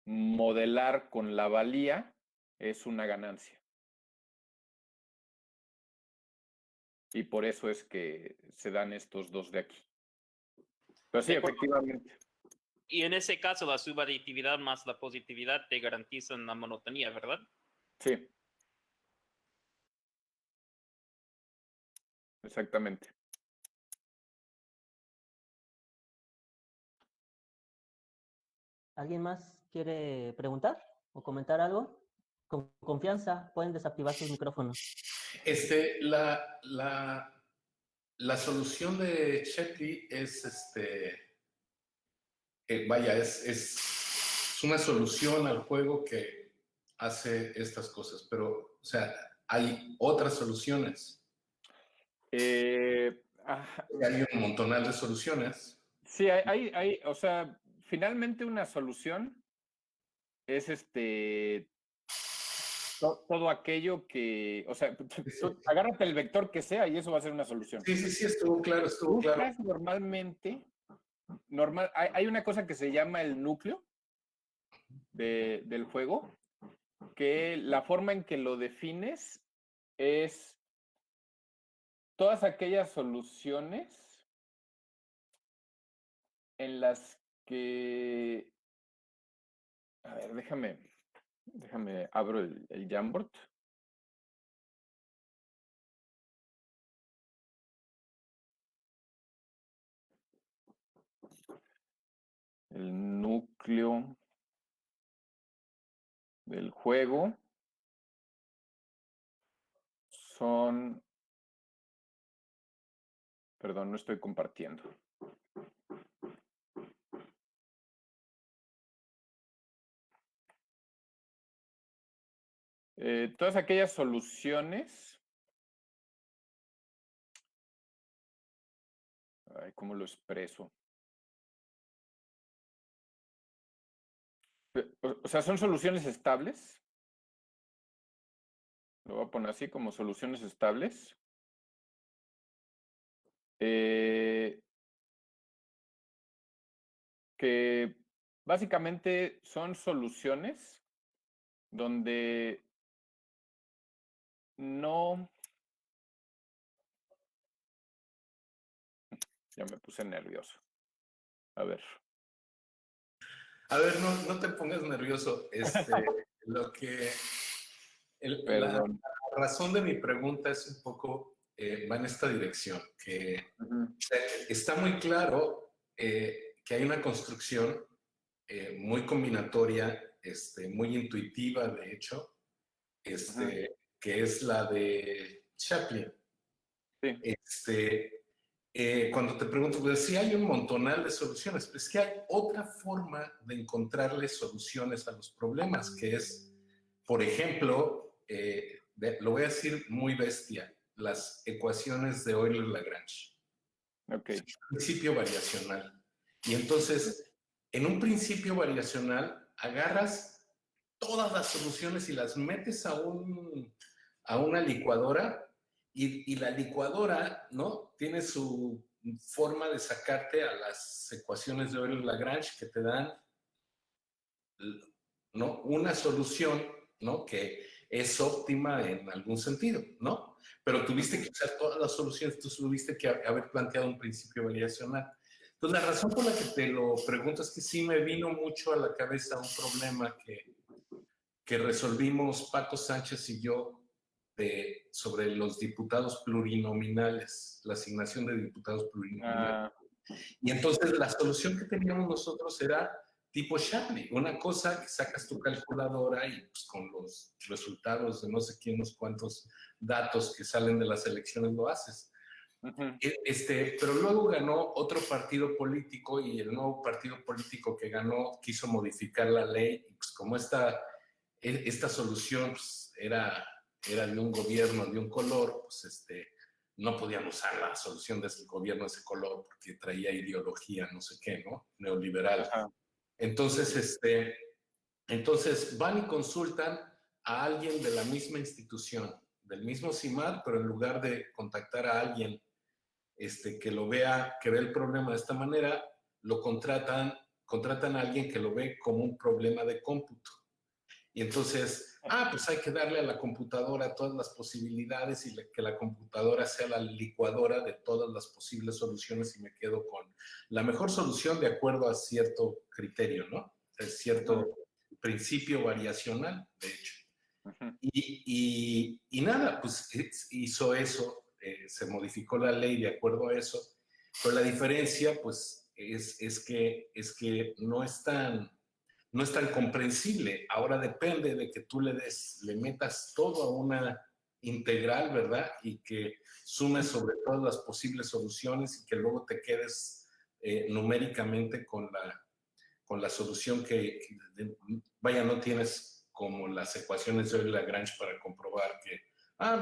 modelar con la valía es una ganancia. Y por eso es que se dan estos dos de aquí. Pero sí, efectivamente. Y en ese caso, la subaditividad más la positividad te garantizan la monotonía, ¿verdad? Sí. Exactamente. ¿Alguien más quiere preguntar o comentar algo? Con confianza, pueden desactivar sus micrófonos. La solución de Shapley es, vaya, es una solución al juego que hace estas cosas, pero, o sea, hay otras soluciones. Hay un montonal de soluciones. Sí, o sea, finalmente una solución es todo aquello que, o sea, agárrate el vector que sea y eso va a ser una solución. Sí, estuvo claro. Normalmente, hay una cosa que se llama el núcleo del juego, que la forma en que lo defines es todas aquellas soluciones en las que, a ver, déjame abro el Jamboard. El núcleo del juego son, perdón, no estoy compartiendo. Todas aquellas soluciones, ¿cómo lo expreso? O sea, son soluciones estables. Lo voy a poner así, como soluciones estables. Que básicamente son soluciones donde no... Ya me puse nervioso. A ver, no te pongas nervioso. La perdón. razón de mi pregunta es un poco, va en esta dirección, que está muy claro que hay una construcción muy combinatoria, muy intuitiva, de hecho, que es la de Chaplin. Sí. Cuando te pregunto, pues sí hay un montonal de soluciones, pero es que hay otra forma de encontrarle soluciones a los problemas, que es, por ejemplo, lo voy a decir muy bestia, las ecuaciones de Euler-Lagrange. Okay. Es un principio variacional. Y entonces, en un principio variacional, agarras todas las soluciones y las metes a una licuadora y la licuadora, ¿no? Tiene su forma de sacarte a las ecuaciones de Euler-Lagrange que te dan, ¿no? Una solución, ¿no? Que es óptima en algún sentido, ¿no? Pero tuviste que usar todas las soluciones, tú tuviste que haber planteado un principio variacional. Entonces, la razón por la que te lo pregunto es que sí me vino mucho a la cabeza un problema que resolvimos Paco Sánchez y yo sobre los diputados plurinominales, la asignación de diputados plurinominales. Y entonces la solución que teníamos nosotros era tipo Shapley, una cosa que sacas tu calculadora y pues, con los resultados de no sé quién, unos cuantos datos que salen de las elecciones lo haces. Pero luego ganó otro partido político y el nuevo partido político que ganó quiso modificar la ley y pues como esta solución pues, era de un gobierno de un color, pues no podían usar la solución de ese gobierno de ese color porque traía ideología, no sé qué, ¿no? Neoliberal. Ajá. Entonces, entonces van y consultan a alguien de la misma institución, del mismo CIMAD, pero en lugar de contactar a alguien que lo vea, que ve el problema de esta manera, lo contratan a alguien que lo ve como un problema de cómputo. Y entonces, pues hay que darle a la computadora todas las posibilidades y que la computadora sea la licuadora de todas las posibles soluciones y me quedo con la mejor solución de acuerdo a cierto criterio, ¿no? Es cierto principio variacional, de hecho. Y nada, pues hizo eso, se modificó la ley de acuerdo a eso, pero la diferencia, pues, es que no es tan comprensible. Ahora depende de que tú le metas todo a una integral, ¿verdad? Y que sumes sobre todas las posibles soluciones y que luego te quedes numéricamente con la solución vaya, no tienes como las ecuaciones de Euler-Lagrange para comprobar que,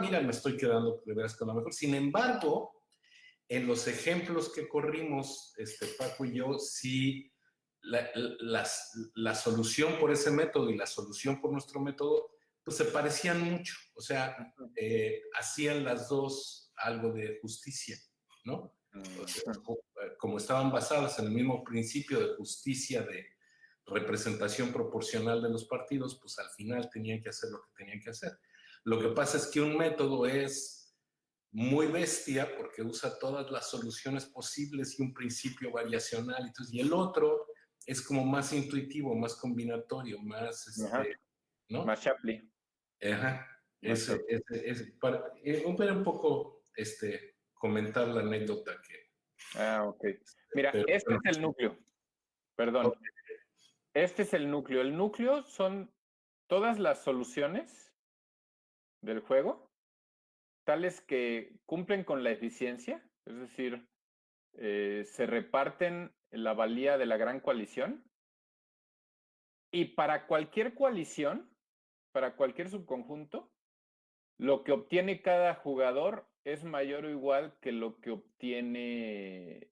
mira, me estoy quedando de veras con la mejor. Sin embargo, en los ejemplos que corrimos, Paco y yo, sí, la solución por ese método y la solución por nuestro método, pues se parecían mucho. O sea, hacían las dos algo de justicia, ¿no? O sea, como estaban basadas en el mismo principio de justicia de representación proporcional de los partidos, pues al final tenían que hacer lo que tenían que hacer. Lo que pasa es que un método es muy bestia porque usa todas las soluciones posibles y un principio variacional, entonces, y el otro es como más intuitivo, más combinatorio, más, ¿no? Más Shapley. Ajá. Un poco, comentar la anécdota que... Ok. Mira, pero, este bueno, es el núcleo. Perdón. Ok. Este es el núcleo. El núcleo son todas las soluciones del juego, tales que cumplen con la eficiencia, es decir, se reparten la valía de la gran coalición. Y para cualquier coalición, para cualquier subconjunto, lo que obtiene cada jugador es mayor o igual que lo que obtiene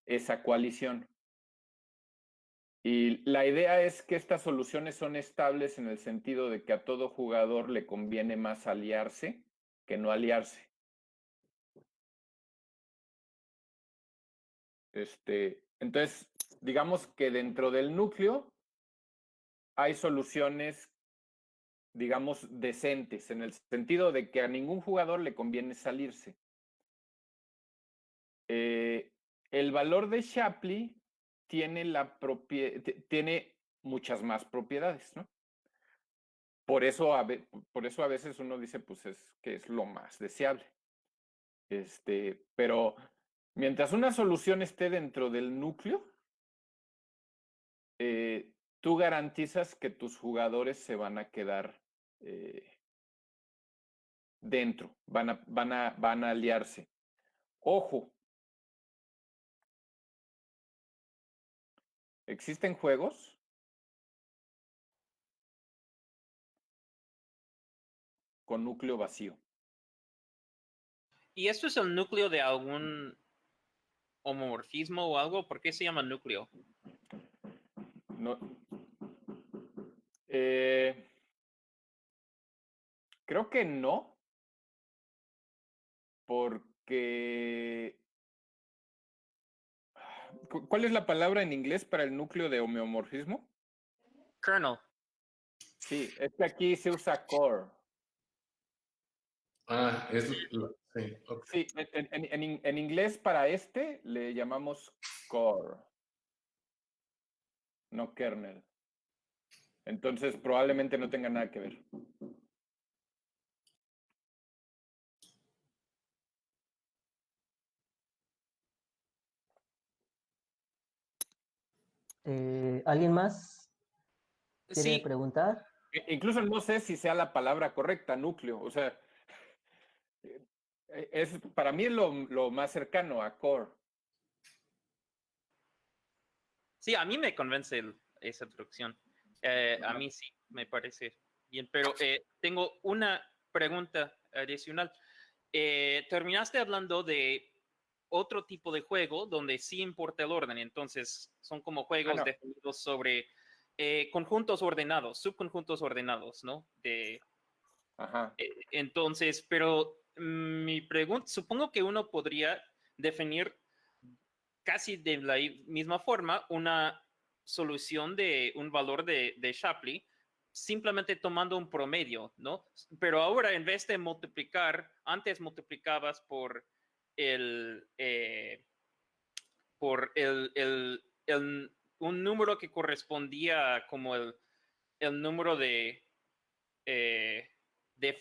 esa coalición. Y la idea es que estas soluciones son estables en el sentido de que a todo jugador le conviene más aliarse que no aliarse. Entonces, digamos que dentro del núcleo hay soluciones, digamos, decentes, en el sentido de que a ningún jugador le conviene salirse. El valor de Shapley tiene muchas más propiedades, ¿no? Por eso a veces uno dice, pues es que es lo más deseable. Pero mientras una solución esté dentro del núcleo, tú garantizas que tus jugadores se van a quedar dentro, van a aliarse. Ojo, existen juegos con núcleo vacío. ¿Y esto es el núcleo de algún homomorfismo o algo? ¿Por qué se llama núcleo? No, creo que no, porque... ¿Cuál es la palabra en inglés para el núcleo de homeomorfismo? Kernel. Sí, es que aquí se usa core. Sí, ok. Sí, en inglés para le llamamos core, no kernel. Entonces probablemente no tenga nada que ver. ¿Alguien más quiere Sí, preguntar? Incluso no sé si sea la palabra correcta, núcleo. O sea, para mí es lo más cercano a core. sí, a mí me convence esa traducción. A mí sí, me parece bien, pero tengo una pregunta adicional. Terminaste hablando de otro tipo de juego donde sí importa el orden, entonces son como juegos no. definidos sobre conjuntos ordenados, subconjuntos ordenados, ¿no? Ajá. Entonces, pero mi pregunta, supongo que uno podría definir casi de la misma forma una solución de un valor de Shapley simplemente tomando un promedio, ¿no? Pero ahora en vez de multiplicar, antes multiplicabas el, eh, por un número que correspondía como el número de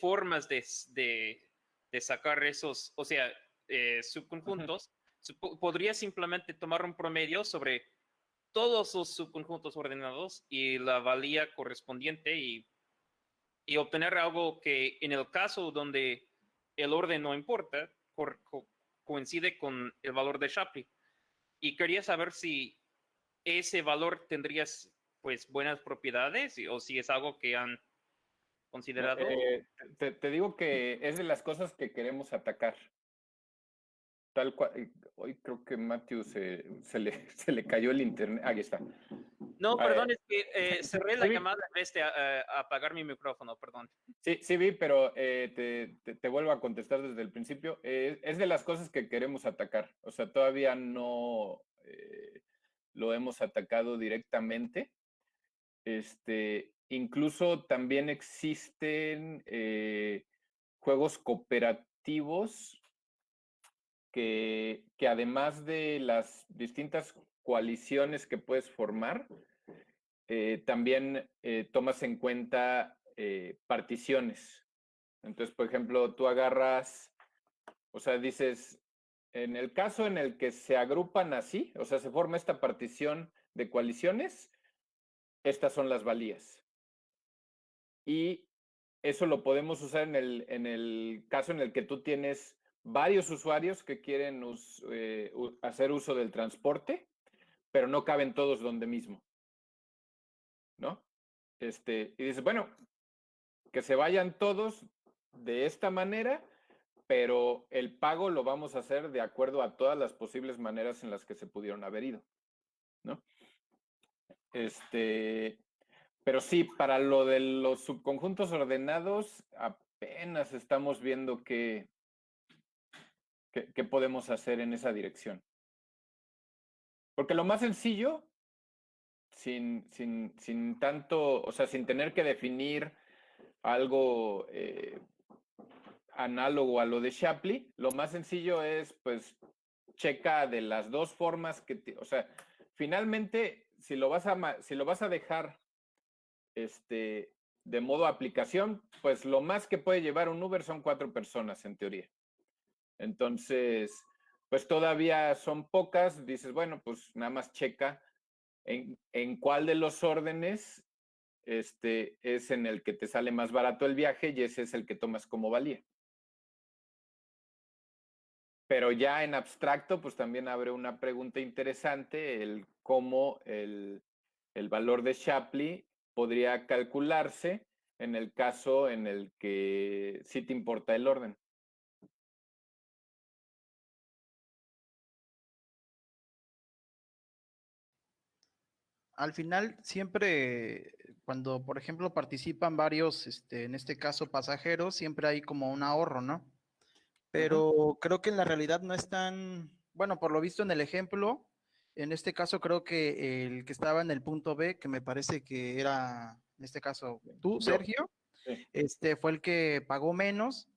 formas de sacar esos, o sea, subconjuntos. Podría simplemente tomar un promedio sobre todos los subconjuntos ordenados y la valía correspondiente y obtener algo que en el caso donde el orden no importa, coincide con el valor de Shapley. Y quería saber si ese valor tendría pues buenas propiedades o si es algo que han considerado. Te digo que es de las cosas que queremos atacar. Tal cual. Hoy creo que Matthew se le cayó el internet. Ahí está. No, perdón, es que cerré la Sí, llamada en vez de apagar mi micrófono, perdón. sí vi, pero te vuelvo a contestar desde el principio. Es de las cosas que queremos atacar. O sea, todavía no lo hemos atacado directamente. Incluso también existen juegos cooperativos que además de las distintas coaliciones que puedes formar, también tomas en cuenta particiones. Entonces, por ejemplo, tú agarras, o sea, dices, en el caso en el que se agrupan así, o sea, se forma esta partición de coaliciones, estas son las valías. Y eso lo podemos usar en el caso en el que tú tienes varios usuarios que quieren hacer uso del transporte, pero no caben todos donde mismo, ¿no? Y dices, bueno, que se vayan todos de esta manera, pero el pago lo vamos a hacer de acuerdo a todas las posibles maneras en las que se pudieron haber ido, ¿no? Pero sí, para lo de los subconjuntos ordenados, apenas estamos viendo qué podemos hacer en esa dirección. Porque lo más sencillo, sin tanto, o sea, sin tener que definir algo análogo a lo de Shapley, lo más sencillo es, pues, checa de las dos formas o sea, finalmente, si lo vas a dejar de modo aplicación, pues lo más que puede llevar un Uber son 4 personas en teoría. Entonces, pues todavía son pocas, dices, bueno, pues nada más checa en cuál de los órdenes es en el que te sale más barato el viaje y ese es el que tomas como valía. Pero ya en abstracto, pues también abre una pregunta interesante, el cómo el valor de Shapley podría calcularse en el caso en el que sí te importa el orden. Al final, siempre, cuando, por ejemplo, participan varios, en este caso pasajeros, siempre hay como un ahorro, ¿no? Pero creo que en la realidad no es tan, bueno, por lo visto en el ejemplo, en este caso creo que el que estaba en el punto B, que me parece que era, en este caso, tú, Yo. Sergio, Sí. fue el que pagó menos,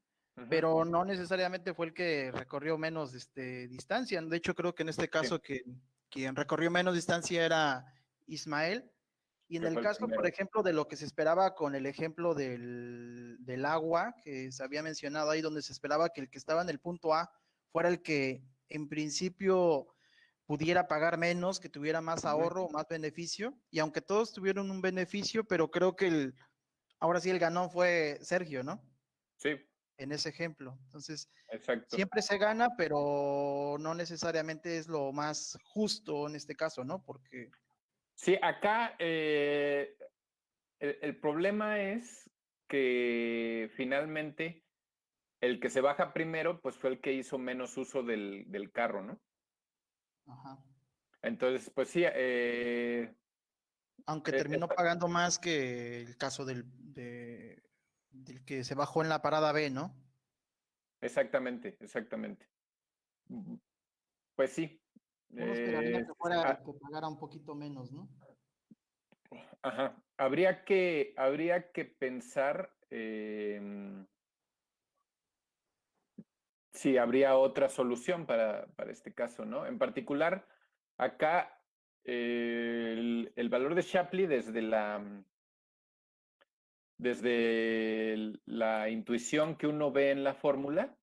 pero no necesariamente fue el que recorrió menos distancia. De hecho, creo que en este caso que quien recorrió menos distancia era Ismael. Y en Que el fue el caso, por primero. ejemplo, de lo que se esperaba con el ejemplo del agua, que se había mencionado ahí, donde se esperaba que el que estaba en el punto A fuera el que en principio pudiera pagar menos, que tuviera más ahorro o más beneficio. Y aunque todos tuvieron un beneficio, pero creo que ahora sí el ganón fue Sergio, ¿no? Sí, En ese ejemplo. Entonces, exacto. siempre se gana, pero no necesariamente es lo más justo en este caso, ¿no? Porque... Sí, acá el problema es que finalmente el que se baja primero, pues fue el que hizo menos uso del carro, ¿no? Ajá. Entonces, pues sí, Aunque terminó pagando más que el caso del que se bajó en la parada B, ¿no? exactamente, exactamente. Pues sí. Uno esperaría que Ah, que pagara un poquito menos, ¿no? ajá. Habría que pensar si habría otra solución para este caso, ¿no? En particular, acá el valor de Shapley desde la intuición que uno ve en la fórmula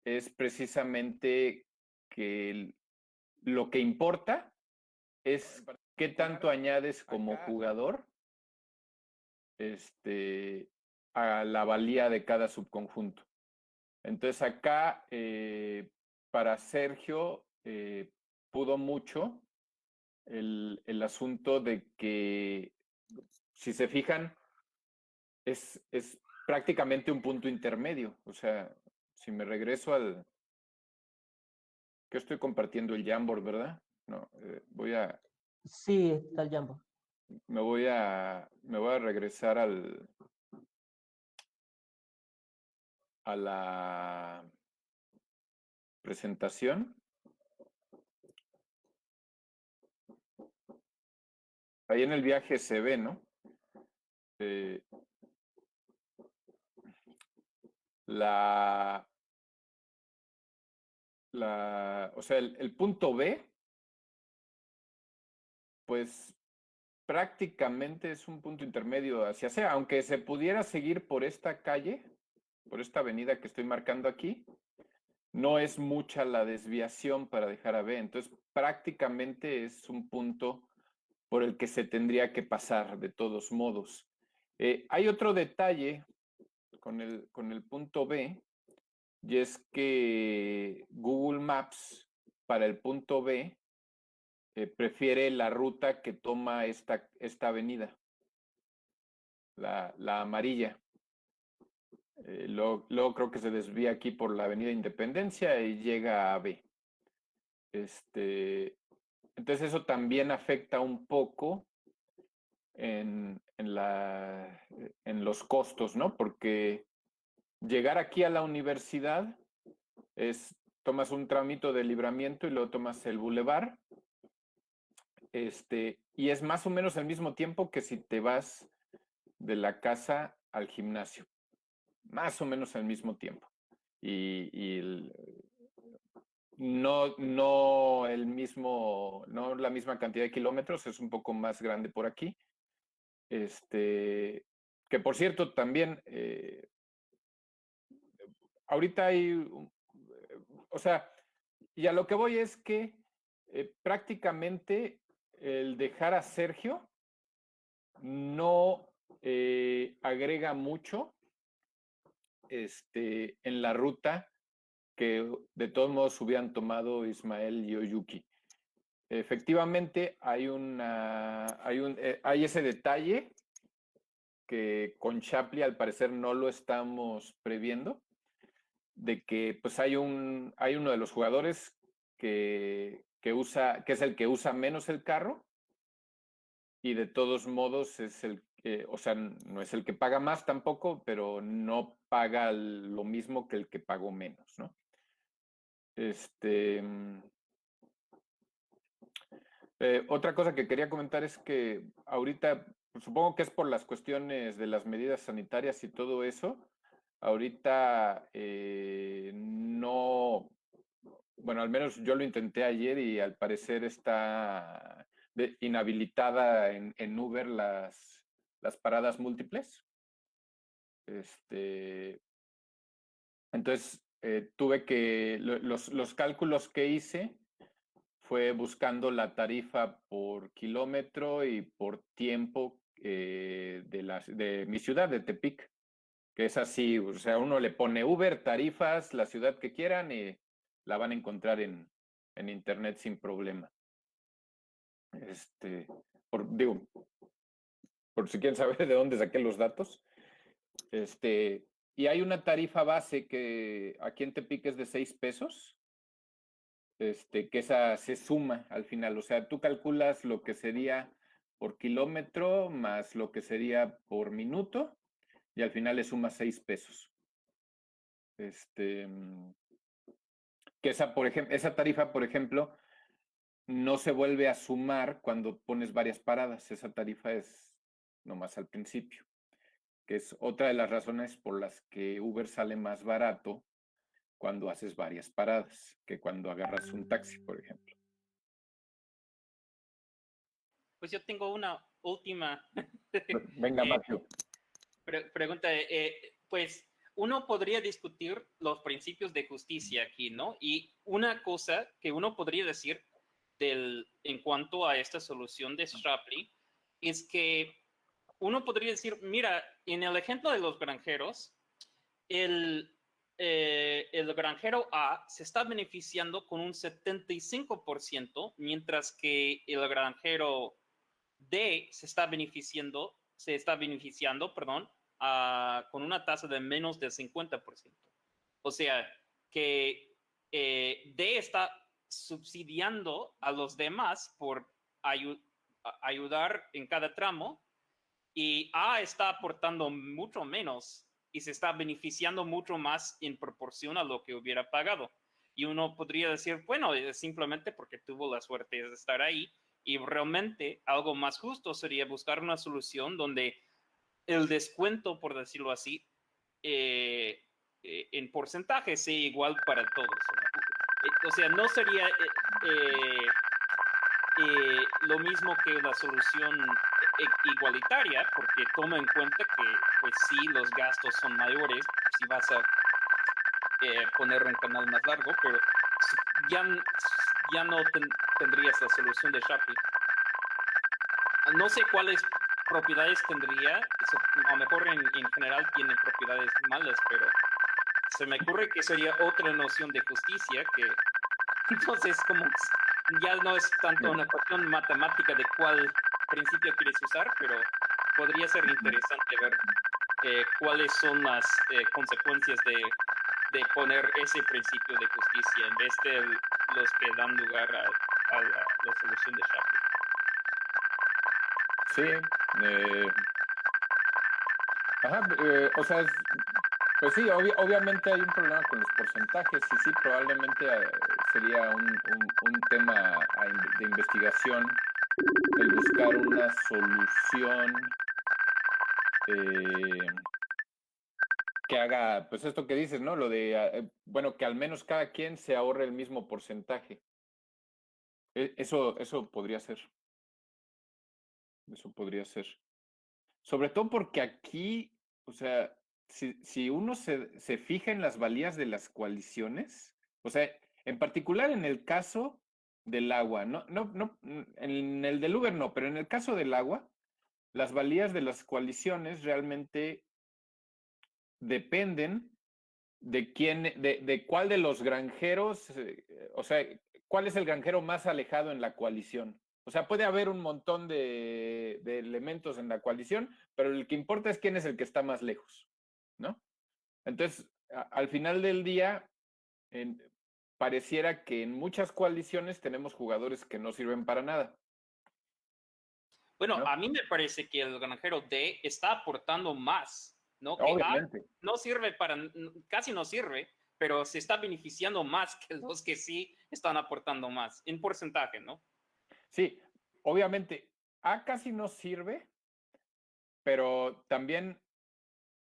es precisamente que lo que importa es qué tanto añades como jugador a la valía de cada subconjunto. Entonces acá, para Sergio, pudo mucho el asunto de que, si se fijan, es prácticamente un punto intermedio. O sea, si me regreso que estoy compartiendo el Jamboard, ¿verdad? No, Sí, está el Jambo. me voy a regresar a la presentación. Ahí en el viaje se ve, ¿no? Eh, o sea, el punto B, pues prácticamente es un punto intermedio hacia C, aunque se pudiera seguir por esta calle, por esta avenida que estoy marcando aquí, no es mucha la desviación para dejar a B, entonces prácticamente es un punto por el que se tendría que pasar de todos modos. Hay otro detalle con el punto B, y es que Google Maps para el punto B prefiere la ruta que toma esta avenida, la amarilla. Luego creo que se desvía aquí por la avenida Independencia y llega a B. Entonces eso también afecta un poco en los costos, ¿no? Porque llegar aquí a la universidad tomas un trámite de libramiento y luego tomas el bulevar, y es más o menos al mismo tiempo que si te vas de la casa al gimnasio, más o menos al mismo tiempo. No la misma cantidad de kilómetros, es un poco más grande por aquí. Que por cierto, también, ahorita o sea, y a lo que voy es que prácticamente el dejar a Sergio no agrega mucho en la ruta que de todos modos hubieran tomado Ismael y Oyuki. Efectivamente, hay ese detalle que con Shapley al parecer no lo estamos previendo, de que pues hay uno de los jugadores que es el que usa menos el carro, y de todos modos es o sea, no es el que paga más tampoco, pero no paga lo mismo que el que pagó menos, ¿no? Otra cosa que quería comentar es que ahorita, pues, supongo que es por las cuestiones de las medidas sanitarias y todo eso, ahorita no, bueno, al menos yo lo intenté ayer y al parecer está inhabilitada en Uber las paradas múltiples. Entonces, tuve que, los cálculos que hice fue buscando la tarifa por kilómetro y por tiempo de mi ciudad, de Tepic, que es así, o sea, uno le pone Uber, tarifas, la ciudad que quieran y la van a encontrar en internet sin problema. Digo, por si quieren saber de dónde saqué los datos. Y hay una tarifa base que aquí en Tepic es de 6 pesos, que esa se suma al final. O sea, tú calculas lo que sería por kilómetro más lo que sería por minuto y al final le sumas 6 pesos. Que esa tarifa, por ejemplo, no se vuelve a sumar cuando pones varias paradas. Esa tarifa es nomás al principio, que es otra de las razones por las que Uber sale más barato cuando haces varias paradas que cuando agarras un taxi, por ejemplo. Pues yo tengo una última Venga, Matthew. pregunta. Pues uno podría discutir los principios de justicia aquí, ¿no? Y una cosa que uno podría decir en cuanto a esta solución de Shapley es que uno podría decir, mira, en el ejemplo de los granjeros, el granjero A se está beneficiando con un 75%, mientras que el granjero D se está beneficiando, con una tasa de menos del 50%. O sea, que D está subsidiando a los demás por ayudar en cada tramo y A está aportando mucho menos y se está beneficiando mucho más en proporción a lo que hubiera pagado. Y uno podría decir, bueno, es simplemente porque tuvo la suerte de estar ahí, y realmente algo más justo sería buscar una solución donde el descuento, por decirlo así, en porcentaje sea igual para todos. O sea, no sería lo mismo que la solución igualitaria, porque toma en cuenta que, pues sí, los gastos son mayores si vas a poner un canal más largo, pero ya no tendrías la solución de Shapley. No sé cuáles propiedades tendría, a lo mejor en general tiene propiedades malas, pero se me ocurre que sería otra noción de justicia que entonces como ya no es tanto una cuestión matemática de cuál principio quieres usar, pero podría ser interesante ver cuáles son las consecuencias de poner ese principio de justicia en vez de los que dan lugar a la solución de Shapley. Sí. O sea, pues sí, obviamente hay un problema con los porcentajes y sí, probablemente sería un tema de investigación el buscar una solución que haga, pues esto que dices, ¿no? Lo de, bueno, que al menos cada quien se ahorre el mismo porcentaje. Eso podría ser. Eso podría ser. Sobre todo porque aquí, o sea, si uno se fija en las valías de las coaliciones, o sea, en particular en el caso del agua, no, en el del Uber no, pero en el caso del agua, las valías de las coaliciones realmente dependen de de cuál de los granjeros, o sea, cuál es el granjero más alejado en la coalición. O sea, puede haber un montón de elementos en la coalición, pero el que importa es quién es el que está más lejos, ¿no? Entonces, al final del día, pareciera que en muchas coaliciones tenemos jugadores que no sirven para nada. Bueno, ¿no? A mí me parece que el granjero D está aportando más, ¿no? Que Obviamente. A no sirve casi no sirve, pero se está beneficiando más que los que sí están aportando más, en porcentaje, ¿no? Sí, obviamente, A casi no sirve, pero también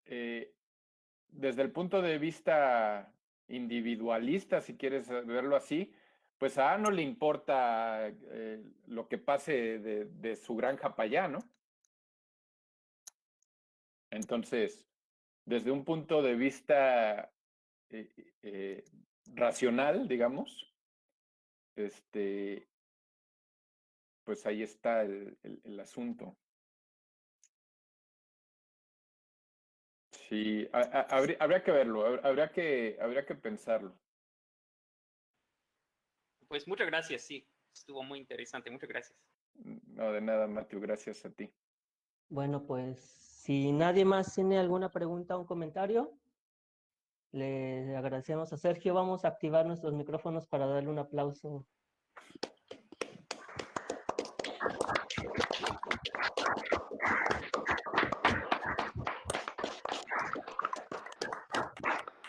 desde el punto de vista individualista, si quieres verlo así, pues a no le importa lo que pase de su granja para allá, ¿no? Entonces, desde un punto de vista racional, digamos, pues ahí está el asunto. Sí, habría que verlo, habría que pensarlo. Pues muchas gracias, sí. Estuvo muy interesante. Muchas gracias. No, de nada, Matthew, gracias a ti. Bueno, pues si nadie más tiene alguna pregunta o un comentario, le agradecemos a Sergio. Vamos a activar nuestros micrófonos para darle un aplauso.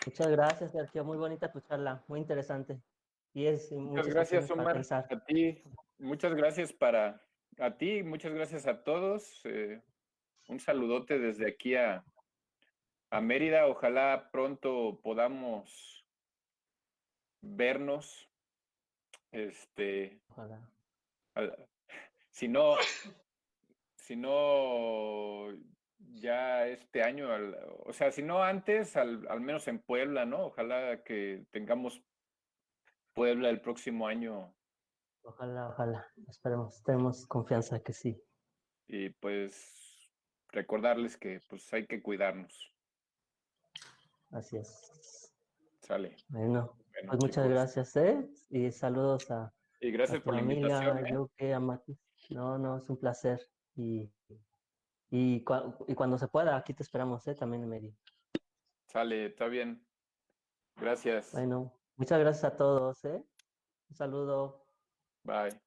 Muchas gracias, Sergio. Muy bonita tu charla, muy interesante. Y Muchas muchas gracias, cuestiones para Omar, pensar. a ti. Muchas gracias a ti, muchas gracias a todos. Un saludote desde aquí a Mérida. Ojalá pronto podamos vernos. Ojalá. al- Si no, si no ya este año, o sea, si no antes, al menos en Puebla, ¿no? Ojalá que tengamos Puebla el próximo año Ojalá, ojalá. Esperemos, tenemos confianza que sí. y pues recordarles que pues hay que cuidarnos. Así es. Sale. Bueno, Bueno, pues muchas chicos. gracias, y saludos Y a gracias tu por la invitación, familia, ¿eh? yo que a Mati. No, no, es un placer. Y cuando se pueda, aquí te esperamos, también en Mérida. Sale, está bien. Gracias. Bueno, muchas gracias a todos, Un saludo. Bye.